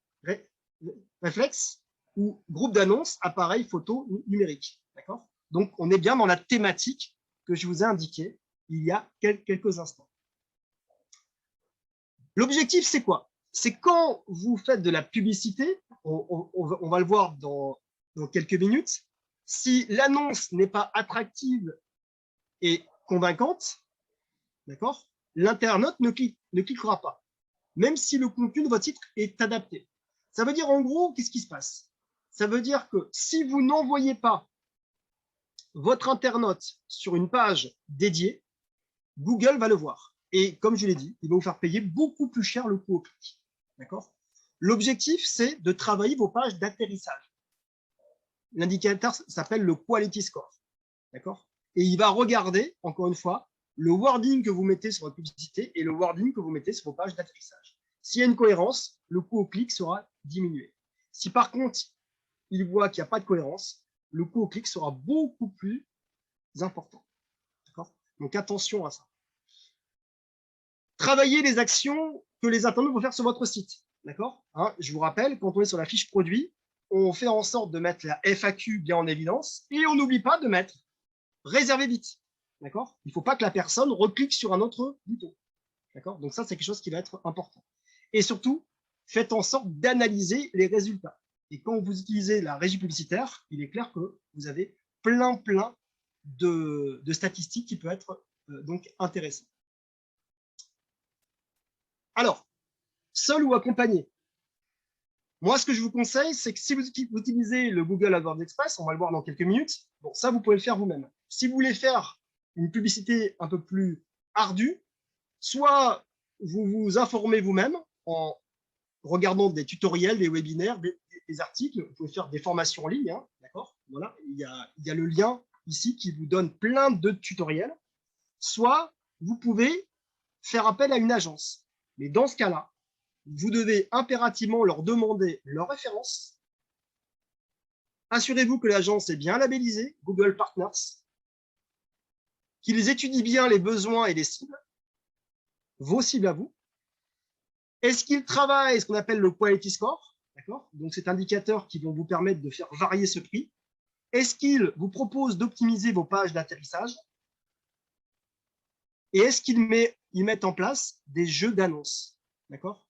réflexe ou groupe d'annonces appareil photo numérique. D'accord? Donc, on est bien dans la thématique que je vous ai indiquée il y a quelques instants. L'objectif, c'est quoi? C'est quand vous faites de la publicité, on va le voir dans quelques minutes, si l'annonce n'est pas attractive et convaincante, d'accord, l'internaute ne cliquera pas, même si le contenu de votre titre est adapté. Ça veut dire en gros, qu'est-ce qui se passe? Ça veut dire que si vous n'envoyez pas votre internaute sur une page dédiée, Google va le voir. Et comme je l'ai dit, il va vous faire payer beaucoup plus cher le coût au clic. D'accord? L'objectif, c'est de travailler vos pages d'atterrissage. L'indicateur s'appelle le Quality Score. D'accord? Et il va regarder, encore une fois, le wording que vous mettez sur votre publicité et le wording que vous mettez sur vos pages d'atterrissage. S'il y a une cohérence, le coût au clic sera diminué. Si par contre, il voit qu'il n'y a pas de cohérence, le coût au clic sera beaucoup plus important. D'accord? Donc attention à ça. Travaillez les actions que les internautes vont faire sur votre site. D'accord? Hein, je vous rappelle, quand on est sur la fiche produit, on fait en sorte de mettre la FAQ bien en évidence et on n'oublie pas de mettre réservez vite. D'accord? Il ne faut pas que la personne reclique sur un autre bouton. D'accord? Donc ça, c'est quelque chose qui va être important. Et surtout, faites en sorte d'analyser les résultats. Et quand vous utilisez la régie publicitaire, il est clair que vous avez plein de statistiques qui peut être donc intéressant. Alors, seul ou accompagné? Moi, ce que je vous conseille, c'est que si vous utilisez le Google AdWords Express, on va le voir dans quelques minutes, bon, ça, vous pouvez le faire vous-même. Si vous voulez faire une publicité un peu plus ardue, soit vous vous informez vous-même en regardant des tutoriels, des webinaires, des articles, vous pouvez faire des formations en ligne, hein, d'accord? Voilà, il y a le lien ici qui vous donne plein de tutoriels, soit vous pouvez faire appel à une agence. Mais dans ce cas-là, vous devez impérativement leur demander leur référence. Assurez-vous que l'agence est bien labellisée, Google Partners, qu'ils étudient bien les besoins et les cibles, vos cibles à vous. Est-ce qu'ils travaillent ce qu'on appelle le Quality Score, d'accord? Donc, cet indicateur qui vont vous permettre de faire varier ce prix. Est-ce qu'ils vous proposent d'optimiser vos pages d'atterrissage? Et est-ce qu'ils mettent en place des jeux d'annonces, d'accord?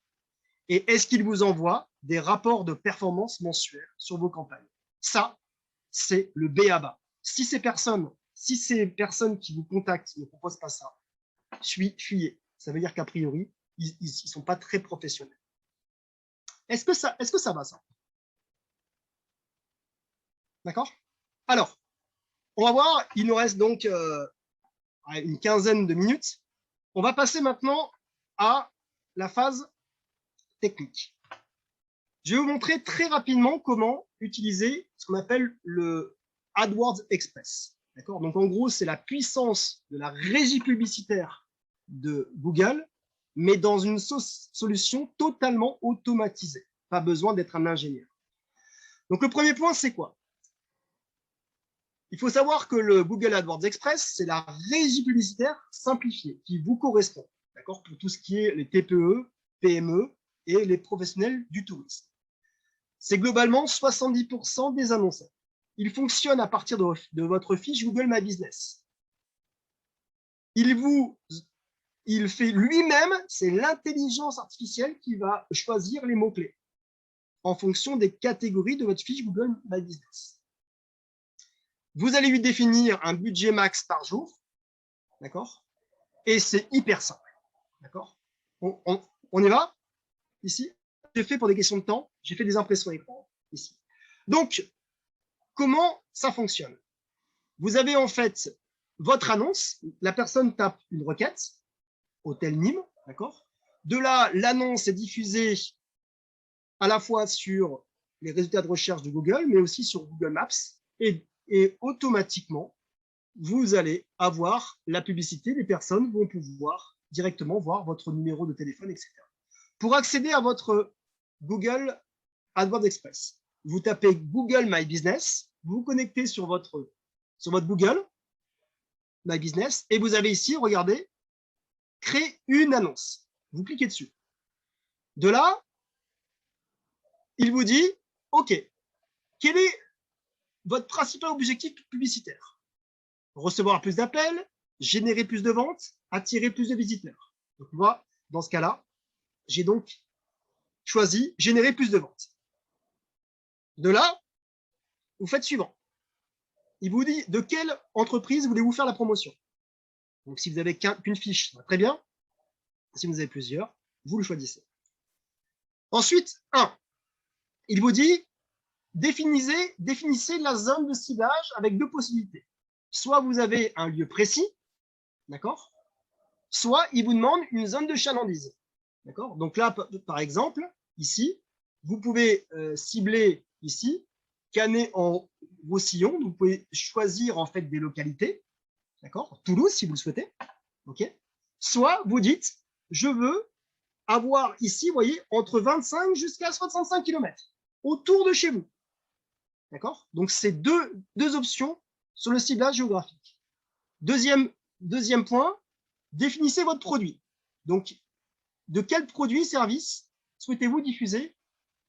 Et est-ce qu'ils vous envoient des rapports de performance mensuels sur vos campagnes? Ça, c'est le b.a.-ba. Si ces personnes qui vous contactent ne proposent pas ça, fuyez. Ça veut dire qu'a priori, ils ne sont pas très professionnels. Est-ce que ça va, ça? D'accord? Alors, on va voir, il nous reste donc une quinzaine de minutes. On va passer maintenant à la phase technique. Je vais vous montrer très rapidement comment utiliser ce qu'on appelle le AdWords Express. D'accord? Donc, en gros, c'est la puissance de la régie publicitaire de Google, mais dans une solution totalement automatisée. Pas besoin d'être un ingénieur. Donc, le premier point, c'est quoi? Il faut savoir que le Google AdWords Express, c'est la régie publicitaire simplifiée qui vous correspond, d'accord, pour tout ce qui est les TPE, PME et les professionnels du tourisme. C'est globalement 70% des annonceurs. Il fonctionne à partir de votre fiche Google My Business. Il fait lui-même, c'est l'intelligence artificielle qui va choisir les mots-clés en fonction des catégories de votre fiche Google My Business. Vous allez lui définir un budget max par jour, d'accord? Et c'est hyper simple, d'accord? On y va? Ici, j'ai fait pour des questions de temps, j'ai fait des impressions écran ici. Donc, comment ça fonctionne? Vous avez en fait votre annonce, la personne tape une requête, hôtel Nîmes, d'accord? De là, l'annonce est diffusée à la fois sur les résultats de recherche de Google, mais aussi sur Google Maps, et automatiquement, vous allez avoir la publicité, les personnes vont pouvoir directement voir votre numéro de téléphone, etc. Pour accéder à votre Google AdWords Express, vous tapez Google My Business, vous vous connectez sur votre Google My Business, et vous avez ici, regardez, créer une annonce. Vous cliquez dessus. De là, il vous dit, OK, quel est votre principal objectif publicitaire? Recevoir plus d'appels, générer plus de ventes, attirer plus de visiteurs. Donc, moi, dans ce cas-là, j'ai donc choisi générer plus de ventes. De là, vous faites suivant. Il vous dit de quelle entreprise voulez-vous faire la promotion. Donc, si vous n'avez qu'une fiche, très bien. Si vous avez plusieurs, vous le choisissez. Ensuite, il vous dit définissez la zone de ciblage avec deux possibilités. Soit vous avez un lieu précis, d'accord? Soit il vous demande une zone de chalandise, d'accord? Donc là, par exemple, ici, vous pouvez cibler ici, Canet en Roussillon. Vous pouvez choisir en fait des localités, d'accord? Toulouse, si vous le souhaitez, ok? Soit vous dites, je veux avoir ici, vous voyez, entre 25 jusqu'à 65 km autour de chez vous. D'accord? Donc, c'est deux options sur le ciblage géographique. Deuxième point, définissez votre produit. Donc, de quel produit, service souhaitez-vous diffuser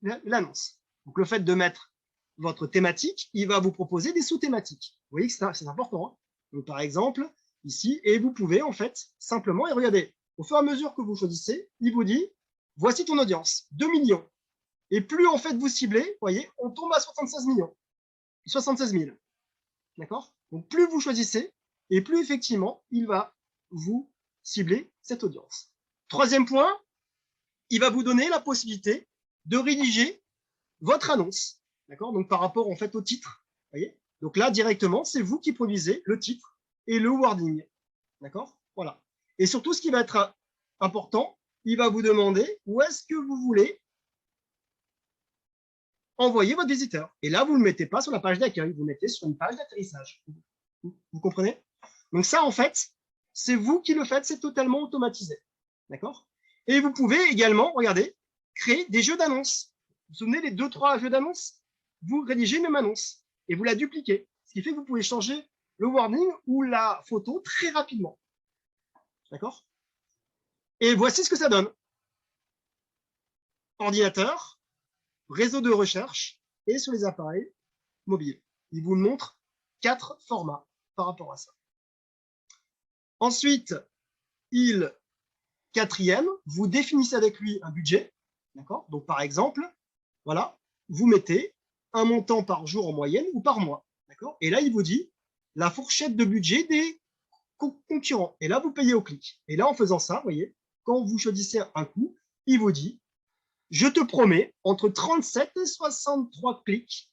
l'annonce? Donc, le fait de mettre votre thématique, il va vous proposer des sous-thématiques. Vous voyez que c'est important. Hein? Donc, par exemple, ici, et vous pouvez en fait simplement, et regardez, au fur et à mesure que vous choisissez, il vous dit, voici ton audience, 2 millions. Et plus en fait vous ciblez, vous voyez, on tombe à 76 millions. 76 000. D'accord? Donc, plus vous choisissez, et plus effectivement, il va vous cibler cette audience. Troisième point, il va vous donner la possibilité de rédiger votre annonce. D'accord? Donc, par rapport en fait au titre. Voyez? Donc là, directement, c'est vous qui produisez le titre et le wording. D'accord? Voilà. Et surtout, ce qui va être important, il va vous demander où est-ce que vous voulez envoyer votre visiteur. Et là, vous ne le mettez pas sur la page d'accueil, vous le mettez sur une page d'atterrissage. Vous comprenez? Donc ça, en fait, c'est vous qui le faites, c'est totalement automatisé. D'accord? Et vous pouvez également, regardez, créer des jeux d'annonces. Vous vous souvenez des 2-3 jeux d'annonces? Vous rédigez une même annonce et vous la dupliquez. Ce qui fait que vous pouvez changer le wording ou la photo très rapidement. D'accord? Et voici ce que ça donne. Ordinateur, réseau de recherche et sur les appareils mobiles. Il vous montre 4 formats par rapport à ça. Ensuite, quatrième, vous définissez avec lui un budget. D'accord? Donc, par exemple, voilà, vous mettez un montant par jour en moyenne ou par mois. D'accord? Et là, il vous dit la fourchette de budget des concurrents. Et là, vous payez au clic. Et là, en faisant ça, vous voyez, quand vous choisissez un coût, il vous dit je te promets entre 37 et 63 clics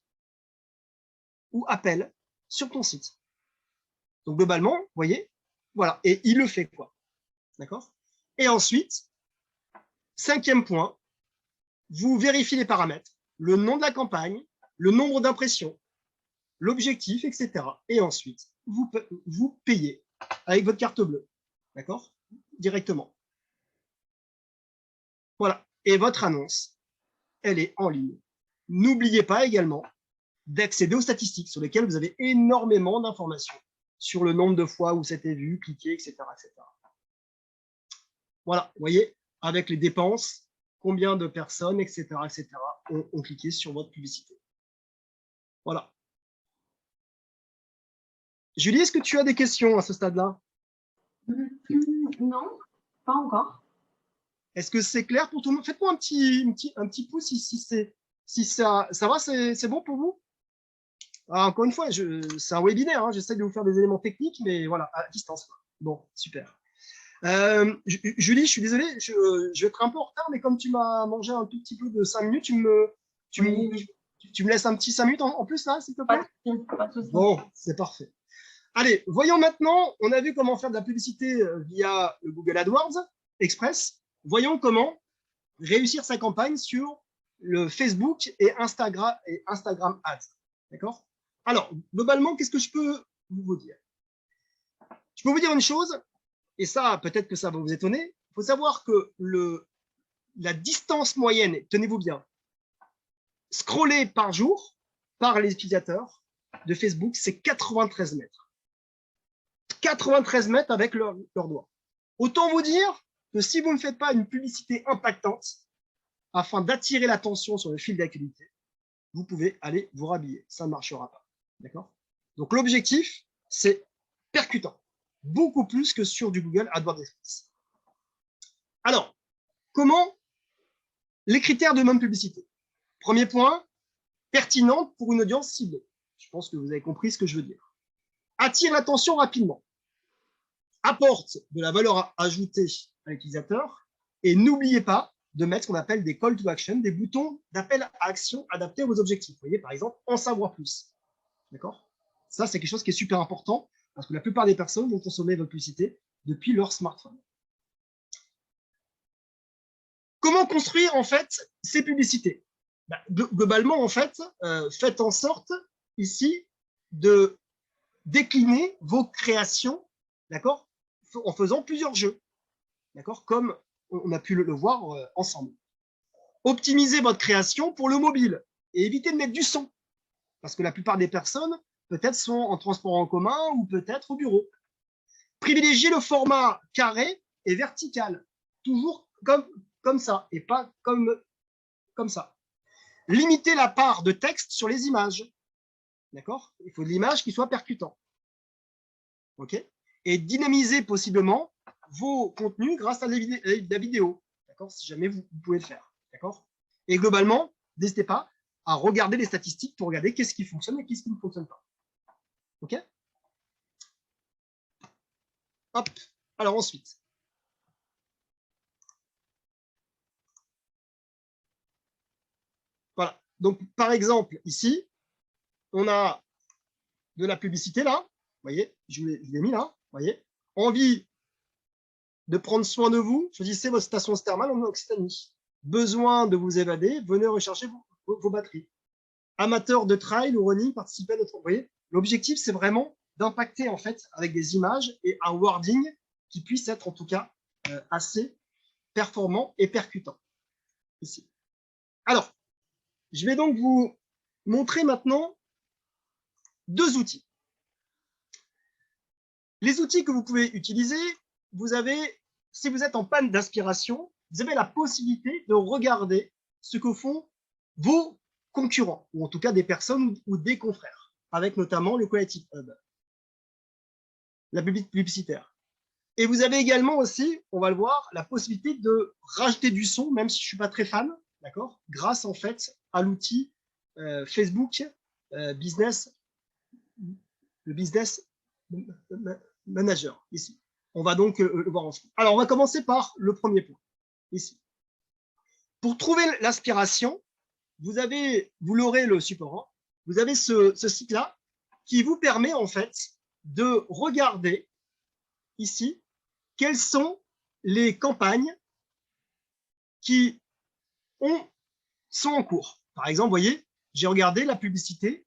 ou appels sur ton site. Donc, globalement, vous voyez, voilà. Et il le fait, quoi. D'accord? Et ensuite, cinquième point, vous vérifiez les paramètres, le nom de la campagne, le nombre d'impressions, l'objectif, etc. Et ensuite, vous payez avec votre carte bleue. D'accord? Directement. Voilà. Et votre annonce, elle est en ligne. N'oubliez pas également d'accéder aux statistiques sur lesquelles vous avez énormément d'informations sur le nombre de fois où c'était vu, cliqué, etc., etc. Voilà, vous voyez, avec les dépenses, combien de personnes, etc., ont cliqué sur votre publicité. Voilà. Julie, est-ce que tu as des questions à ce stade-là? Non, pas encore. Est-ce que c'est clair pour tout le monde? Faites-moi un petit pouce si ça va, c'est bon pour vous? Alors, encore une fois, c'est un webinaire, hein, j'essaie de vous faire des éléments techniques, mais voilà, à distance. Bon, super. Julie, je suis désolé, je vais être un peu en retard, mais comme tu m'as mangé un tout petit peu de 5 minutes, tu me laisses un petit 5 minutes en plus, là, s'il te plaît? Pas de souci. Bon, c'est parfait. Allez, voyons maintenant, on a vu comment faire de la publicité via le Google AdWords Express. Voyons comment réussir sa campagne sur le Facebook et Instagram Ads. D'accord? Alors, globalement, qu'est-ce que je peux vous dire? Je peux vous dire une chose, et ça, peut-être que ça va vous étonner. Il faut savoir que la distance moyenne, tenez-vous bien, scrollée par jour par les utilisateurs de Facebook, c'est 93 mètres. 93 mètres avec leur doigt. Autant vous dire que si vous ne faites pas une publicité impactante afin d'attirer l'attention sur le fil d'actualité, vous pouvez aller vous rhabiller. Ça ne marchera pas. D'accord? Donc, l'objectif, c'est percutant. Beaucoup plus que sur du Google AdWords Express. Alors, comment les critères de bonne publicité? Premier point, pertinente pour une audience ciblée. Je pense que vous avez compris ce que je veux dire. Attire l'attention rapidement. Apporte de la valeur ajoutée à l'utilisateur et n'oubliez pas de mettre ce qu'on appelle des call to action, des boutons d'appel à action adaptés à vos objectifs. Vous voyez, par exemple, en savoir plus. D'accord? Ça, c'est quelque chose qui est super important parce que la plupart des personnes vont consommer votre publicité depuis leur smartphone. Comment construire, en fait, ces publicités? Globalement, en fait, faites en sorte, ici, de décliner vos créations, d'accord, en faisant plusieurs jeux, d'accord, comme on a pu le voir ensemble. Optimisez votre création pour le mobile et évitez de mettre du son, parce que la plupart des personnes, peut-être, sont en transport en commun ou peut-être au bureau. Privilégiez le format carré et vertical, toujours comme ça, et pas comme ça. Limitez la part de texte sur les images. D'accord? Il faut de l'image qui soit percutant. OK? Et dynamiser possiblement vos contenus grâce à la vidéo. D'accord? Si jamais vous pouvez le faire. D'accord? Et globalement, n'hésitez pas à regarder les statistiques pour regarder qu'est-ce qui fonctionne et qu'est-ce qui ne fonctionne pas. OK? Hop. Alors ensuite, voilà. Donc, par exemple, ici, on a de la publicité là. Vous voyez, je vous l'ai mis là. Vous voyez, envie de prendre soin de vous, choisissez votre station thermale en Occitanie. Besoin de vous évader, venez recharger vos batteries. Amateur de trail ou running, participez à notre. Vous voyez, l'objectif, c'est vraiment d'impacter en fait avec des images et un wording qui puisse être en tout cas assez performant et percutant. Ici. Alors, je vais donc vous montrer maintenant deux outils. Les outils que vous pouvez utiliser, vous avez, si vous êtes en panne d'inspiration, vous avez la possibilité de regarder ce que font vos concurrents, ou en tout cas des personnes ou des confrères, avec notamment le Creative Hub, la publicitaire. Et vous avez également aussi, on va le voir, la possibilité de rajouter du son, même si je ne suis pas très fan, d'accord, grâce en fait à l'outil Facebook Business, le Business Manager, ici. On va donc le voir ensemble. Alors, on va commencer par le premier point, ici. Pour trouver l'inspiration, vous l'aurez le support, hein, vous avez ce site-là qui vous permet en fait de regarder ici quelles sont les campagnes qui sont en cours. Par exemple, vous voyez, j'ai regardé la publicité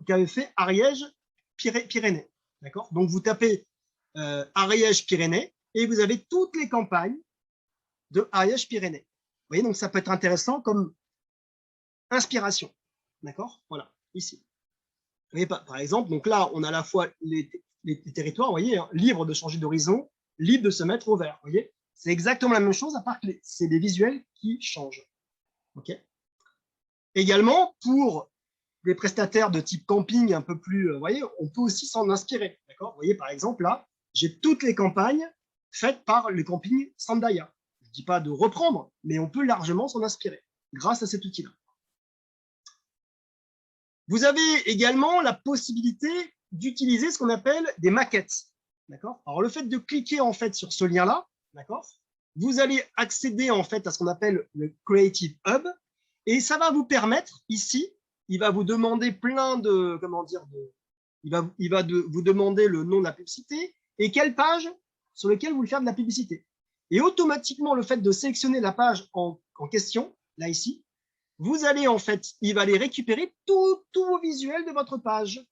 qu'avait fait Ariège-Pyrénées. D'accord? Donc, vous tapez Ariège-Pyrénées et vous avez toutes les campagnes de Ariège-Pyrénées. Vous voyez, donc ça peut être intéressant comme inspiration. D'accord? Voilà, ici. Vous voyez, par exemple, donc là, on a à la fois les territoires, vous voyez, hein, libres de changer d'horizon, libres de se mettre au vert. Vous voyez, c'est exactement la même chose, à part que c'est des visuels qui changent. OK. Également, pour des prestataires de type camping un peu plus, vous voyez, on peut aussi s'en inspirer. D'accord. Vous voyez, par exemple, là, j'ai toutes les campagnes faites par le camping Sandaya. Je ne dis pas de reprendre, mais on peut largement s'en inspirer grâce à cet outil-là. Vous avez également la possibilité d'utiliser ce qu'on appelle des maquettes. D'accord. Alors, le fait de cliquer en fait sur ce lien-là, d'accord, vous allez accéder en fait à ce qu'on appelle le Creative Hub et ça va vous permettre ici, il va vous demander plein de, comment dire, il va vous demander le nom de la publicité et quelle page sur laquelle vous voulez faire de la publicité. Et automatiquement, le fait de sélectionner la page en question, là ici, vous allez en fait, il va aller récupérer tous vos visuels de votre page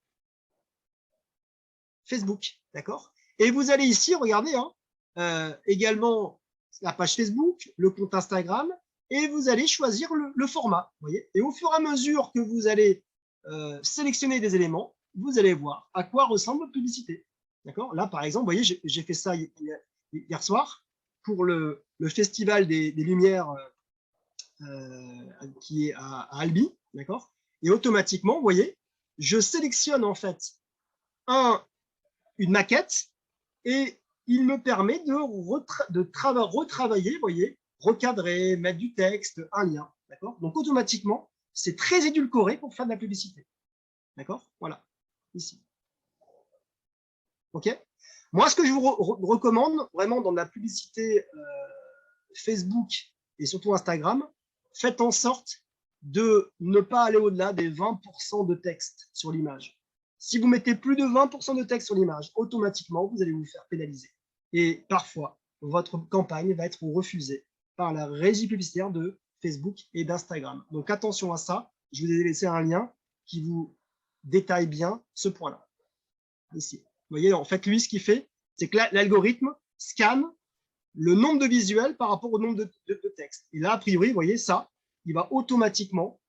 Facebook, d'accord? Et vous allez ici, regardez, hein, également la page Facebook, le compte Instagram, et vous allez choisir le format, vous voyez? Et au fur et à mesure que vous allez sélectionner des éléments, vous allez voir à quoi ressemble votre publicité, d'accord? Là, par exemple, vous voyez, j'ai fait ça hier soir pour le Festival des Lumières qui est à Albi, d'accord? Et automatiquement, vous voyez, je sélectionne en fait une maquette et il me permet de retravailler, vous voyez, recadrer, mettre du texte, un lien, d'accord? Donc automatiquement, c'est très édulcoré pour faire de la publicité, d'accord? Voilà, ici. OK? Moi, ce que je vous recommande vraiment dans la publicité Facebook et surtout Instagram, faites en sorte de ne pas aller au-delà des 20% de texte sur l'image. Si vous mettez plus de 20% de texte sur l'image, automatiquement, vous allez vous faire pénaliser. Et parfois, votre campagne va être refusée par la régie publicitaire de Facebook et d'Instagram. Donc, attention à ça. Je vous ai laissé un lien qui vous détaille bien ce point-là. Ici. Vous voyez, en fait, lui, ce qu'il fait, c'est que l'algorithme scanne le nombre de visuels par rapport au nombre de textes. Et là, a priori, vous voyez, ça, il va automatiquement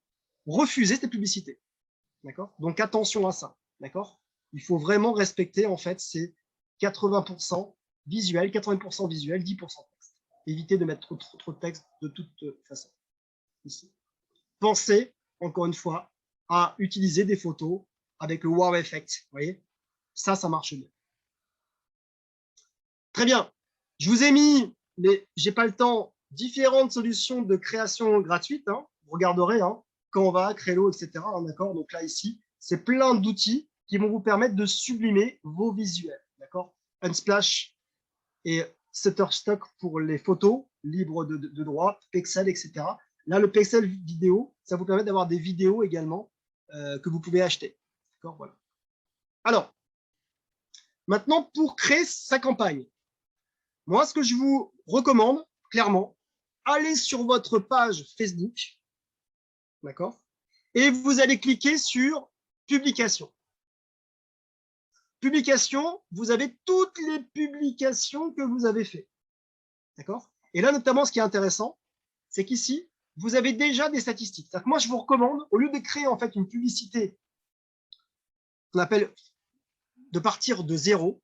refuser cette publicité. D'accord? Donc, attention à ça. D'accord? Il faut vraiment respecter, en fait, ces 80% visuel, 80% visuel, 10% texte. Évitez de mettre trop de texte de toute façon. Ici. Pensez, encore une fois, à utiliser des photos avec le wow effect. Vous voyez? Ça marche bien. Très bien. Je vous ai mis, mais je n'ai pas le temps, différentes solutions de création gratuites. Hein. Vous regarderez, hein, Canva, Trello, etc. Hein, d'accord. Donc là, ici, c'est plein d'outils qui vont vous permettre de sublimer vos visuels. D'accord. Unsplash, et Shutterstock pour les photos, libre de droit, Pexel, etc. Là, le Pexel vidéo, ça vous permet d'avoir des vidéos également que vous pouvez acheter. Voilà. Alors, maintenant, pour créer sa campagne, moi, ce que je vous recommande, clairement, allez sur votre page Facebook, d'accord, et vous allez cliquer sur Publication. Publication, vous avez toutes les publications que vous avez faites. D'accord? Et là, notamment, ce qui est intéressant, c'est qu'ici, vous avez déjà des statistiques. C'est-à-dire que moi, je vous recommande, au lieu de créer en fait une publicité qu'on appelle de partir de zéro,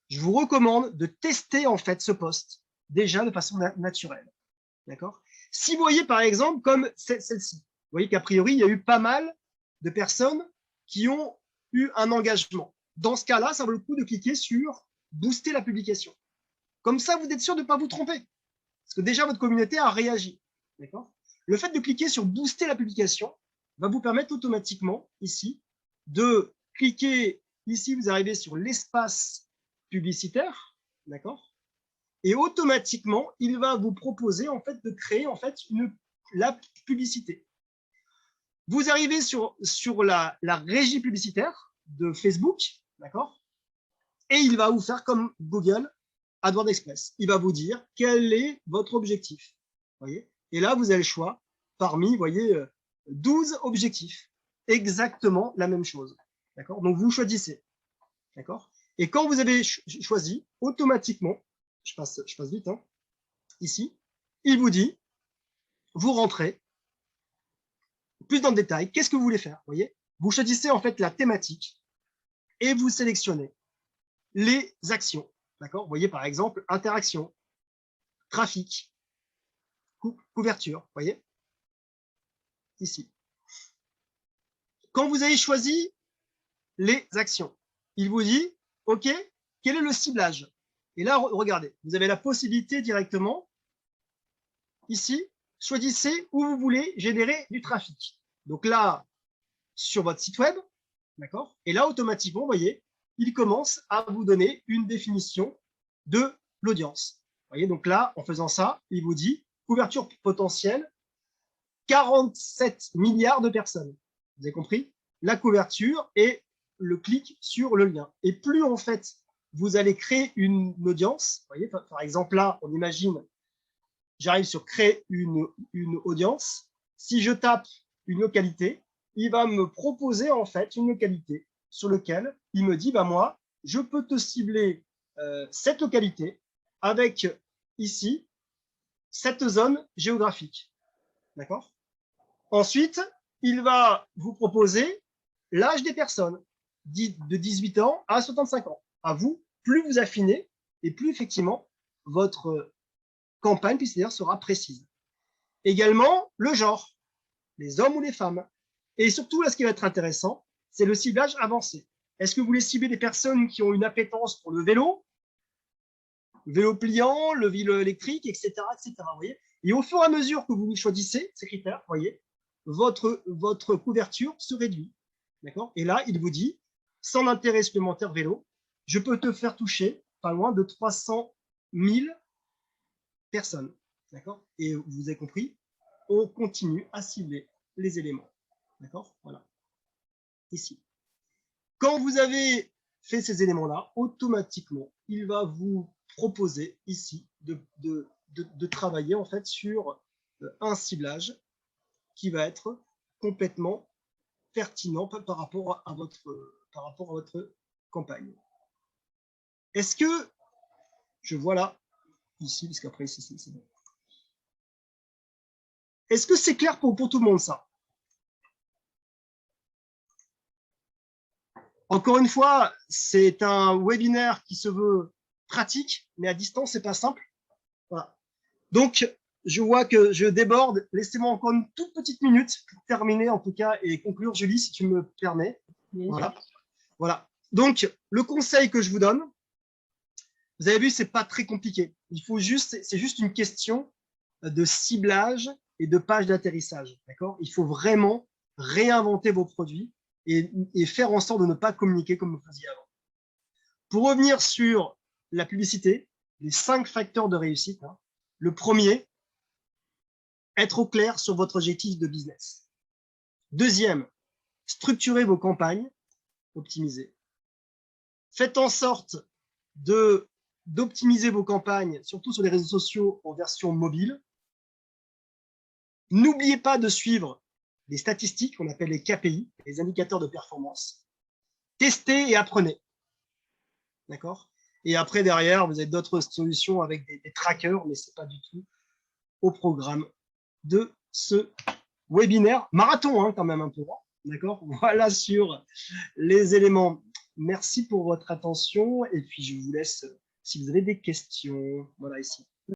je vous recommande de tester en fait ce post déjà de façon naturelle. D'accord? Si vous voyez par exemple comme celle-ci, vous voyez qu'a priori, il y a eu pas mal de personnes qui ont eu un engagement. Dans ce cas-là, ça vaut le coup de cliquer sur booster la publication. Comme ça, vous êtes sûr de ne pas vous tromper. Parce que déjà, votre communauté a réagi. D'accord? Le fait de cliquer sur booster la publication va vous permettre automatiquement ici de cliquer. Ici, vous arrivez sur l'espace publicitaire. D'accord? Et automatiquement, il va vous proposer en fait de créer en fait la publicité. Vous arrivez sur la régie publicitaire de Facebook, d'accord? Et il va vous faire comme Google AdWords Express. Il va vous dire quel est votre objectif. Voyez? Et là, vous avez le choix parmi, voyez, 12 objectifs. Exactement la même chose. D'accord? Donc, vous choisissez. D'accord? Et quand vous avez choisi, automatiquement, je passe vite, hein, ici, il vous dit, vous rentrez plus dans le détail, qu'est-ce que vous voulez faire? Voyez? Vous choisissez en fait la thématique et vous sélectionnez les actions. D'accord? Vous voyez par exemple interaction, trafic, couverture. Voyez? Ici. Quand vous avez choisi les actions, il vous dit, OK, quel est le ciblage? Et là, regardez, vous avez la possibilité directement, ici, choisissez où vous voulez générer du trafic. Donc là, sur votre site web, d'accord? Et là, automatiquement, vous voyez, il commence à vous donner une définition de l'audience. Vous voyez, donc là, en faisant ça, il vous dit couverture potentielle, 47 milliards de personnes. Vous avez compris? La couverture et le clic sur le lien. Et plus, en fait, vous allez créer une audience, vous voyez, par exemple, là, on imagine, j'arrive sur créer une audience. Si je tape une localité, il va me proposer, en fait, une localité sur laquelle il me dit, bah, moi, je peux te cibler cette localité avec, ici, cette zone géographique. D'accord? Ensuite, il va vous proposer l'âge des personnes, de 18 ans à 65 ans. À vous, plus vous affinez et plus effectivement votre campagne publicitaire sera précise. Également, le genre, les hommes ou les femmes. Et surtout, là, ce qui va être intéressant, c'est le ciblage avancé. Est-ce que vous voulez cibler des personnes qui ont une appétence pour le vélo pliant, le vélo électrique, etc., etc. Vous voyez? Et au fur et à mesure que vous choisissez ces critères, vous voyez, votre couverture se réduit. D'accord? Et là, il vous dit, sans intérêt supplémentaire vélo, je peux te faire toucher pas loin de 300 000 personnes. D'accord? Et vous avez compris, on continue à cibler les éléments. D'accord? Voilà. Ici. Quand vous avez fait ces éléments-là, automatiquement, il va vous proposer ici de travailler en fait sur un ciblage qui va être complètement pertinent par rapport à votre campagne. Est-ce que, je vois là, ici, parce qu'après ici, c'est bon. Est-ce que c'est clair pour tout le monde ça? Encore une fois, c'est un webinaire qui se veut pratique, mais à distance, c'est pas simple. Voilà. Donc, je vois que je déborde. Laissez-moi encore une toute petite minute pour terminer, en tout cas, et conclure, Julie, si tu me permets. Voilà. Voilà. Donc, le conseil que je vous donne, vous avez vu, c'est pas très compliqué. C'est juste une question de ciblage et de page d'atterrissage. D'accord? Il faut vraiment réinventer vos produits et faire en sorte de ne pas communiquer comme vous faisiez avant. Pour revenir sur la publicité, les 5 facteurs de réussite. Hein. Le premier, être au clair sur votre objectif de business. Deuxième, structurez vos campagnes, optimisez. Faites en sorte d'optimiser vos campagnes, surtout sur les réseaux sociaux en version mobile. N'oubliez pas de suivre les statistiques qu'on appelle les KPI, les indicateurs de performance. Testez et apprenez. D'accord? Et après, derrière, vous avez d'autres solutions avec des trackers, mais ce n'est pas du tout au programme de ce webinaire. Marathon, hein, quand même, un peu. D'accord? Voilà sur les éléments. Merci pour votre attention. Et puis, je vous laisse, si vous avez des questions, voilà ici.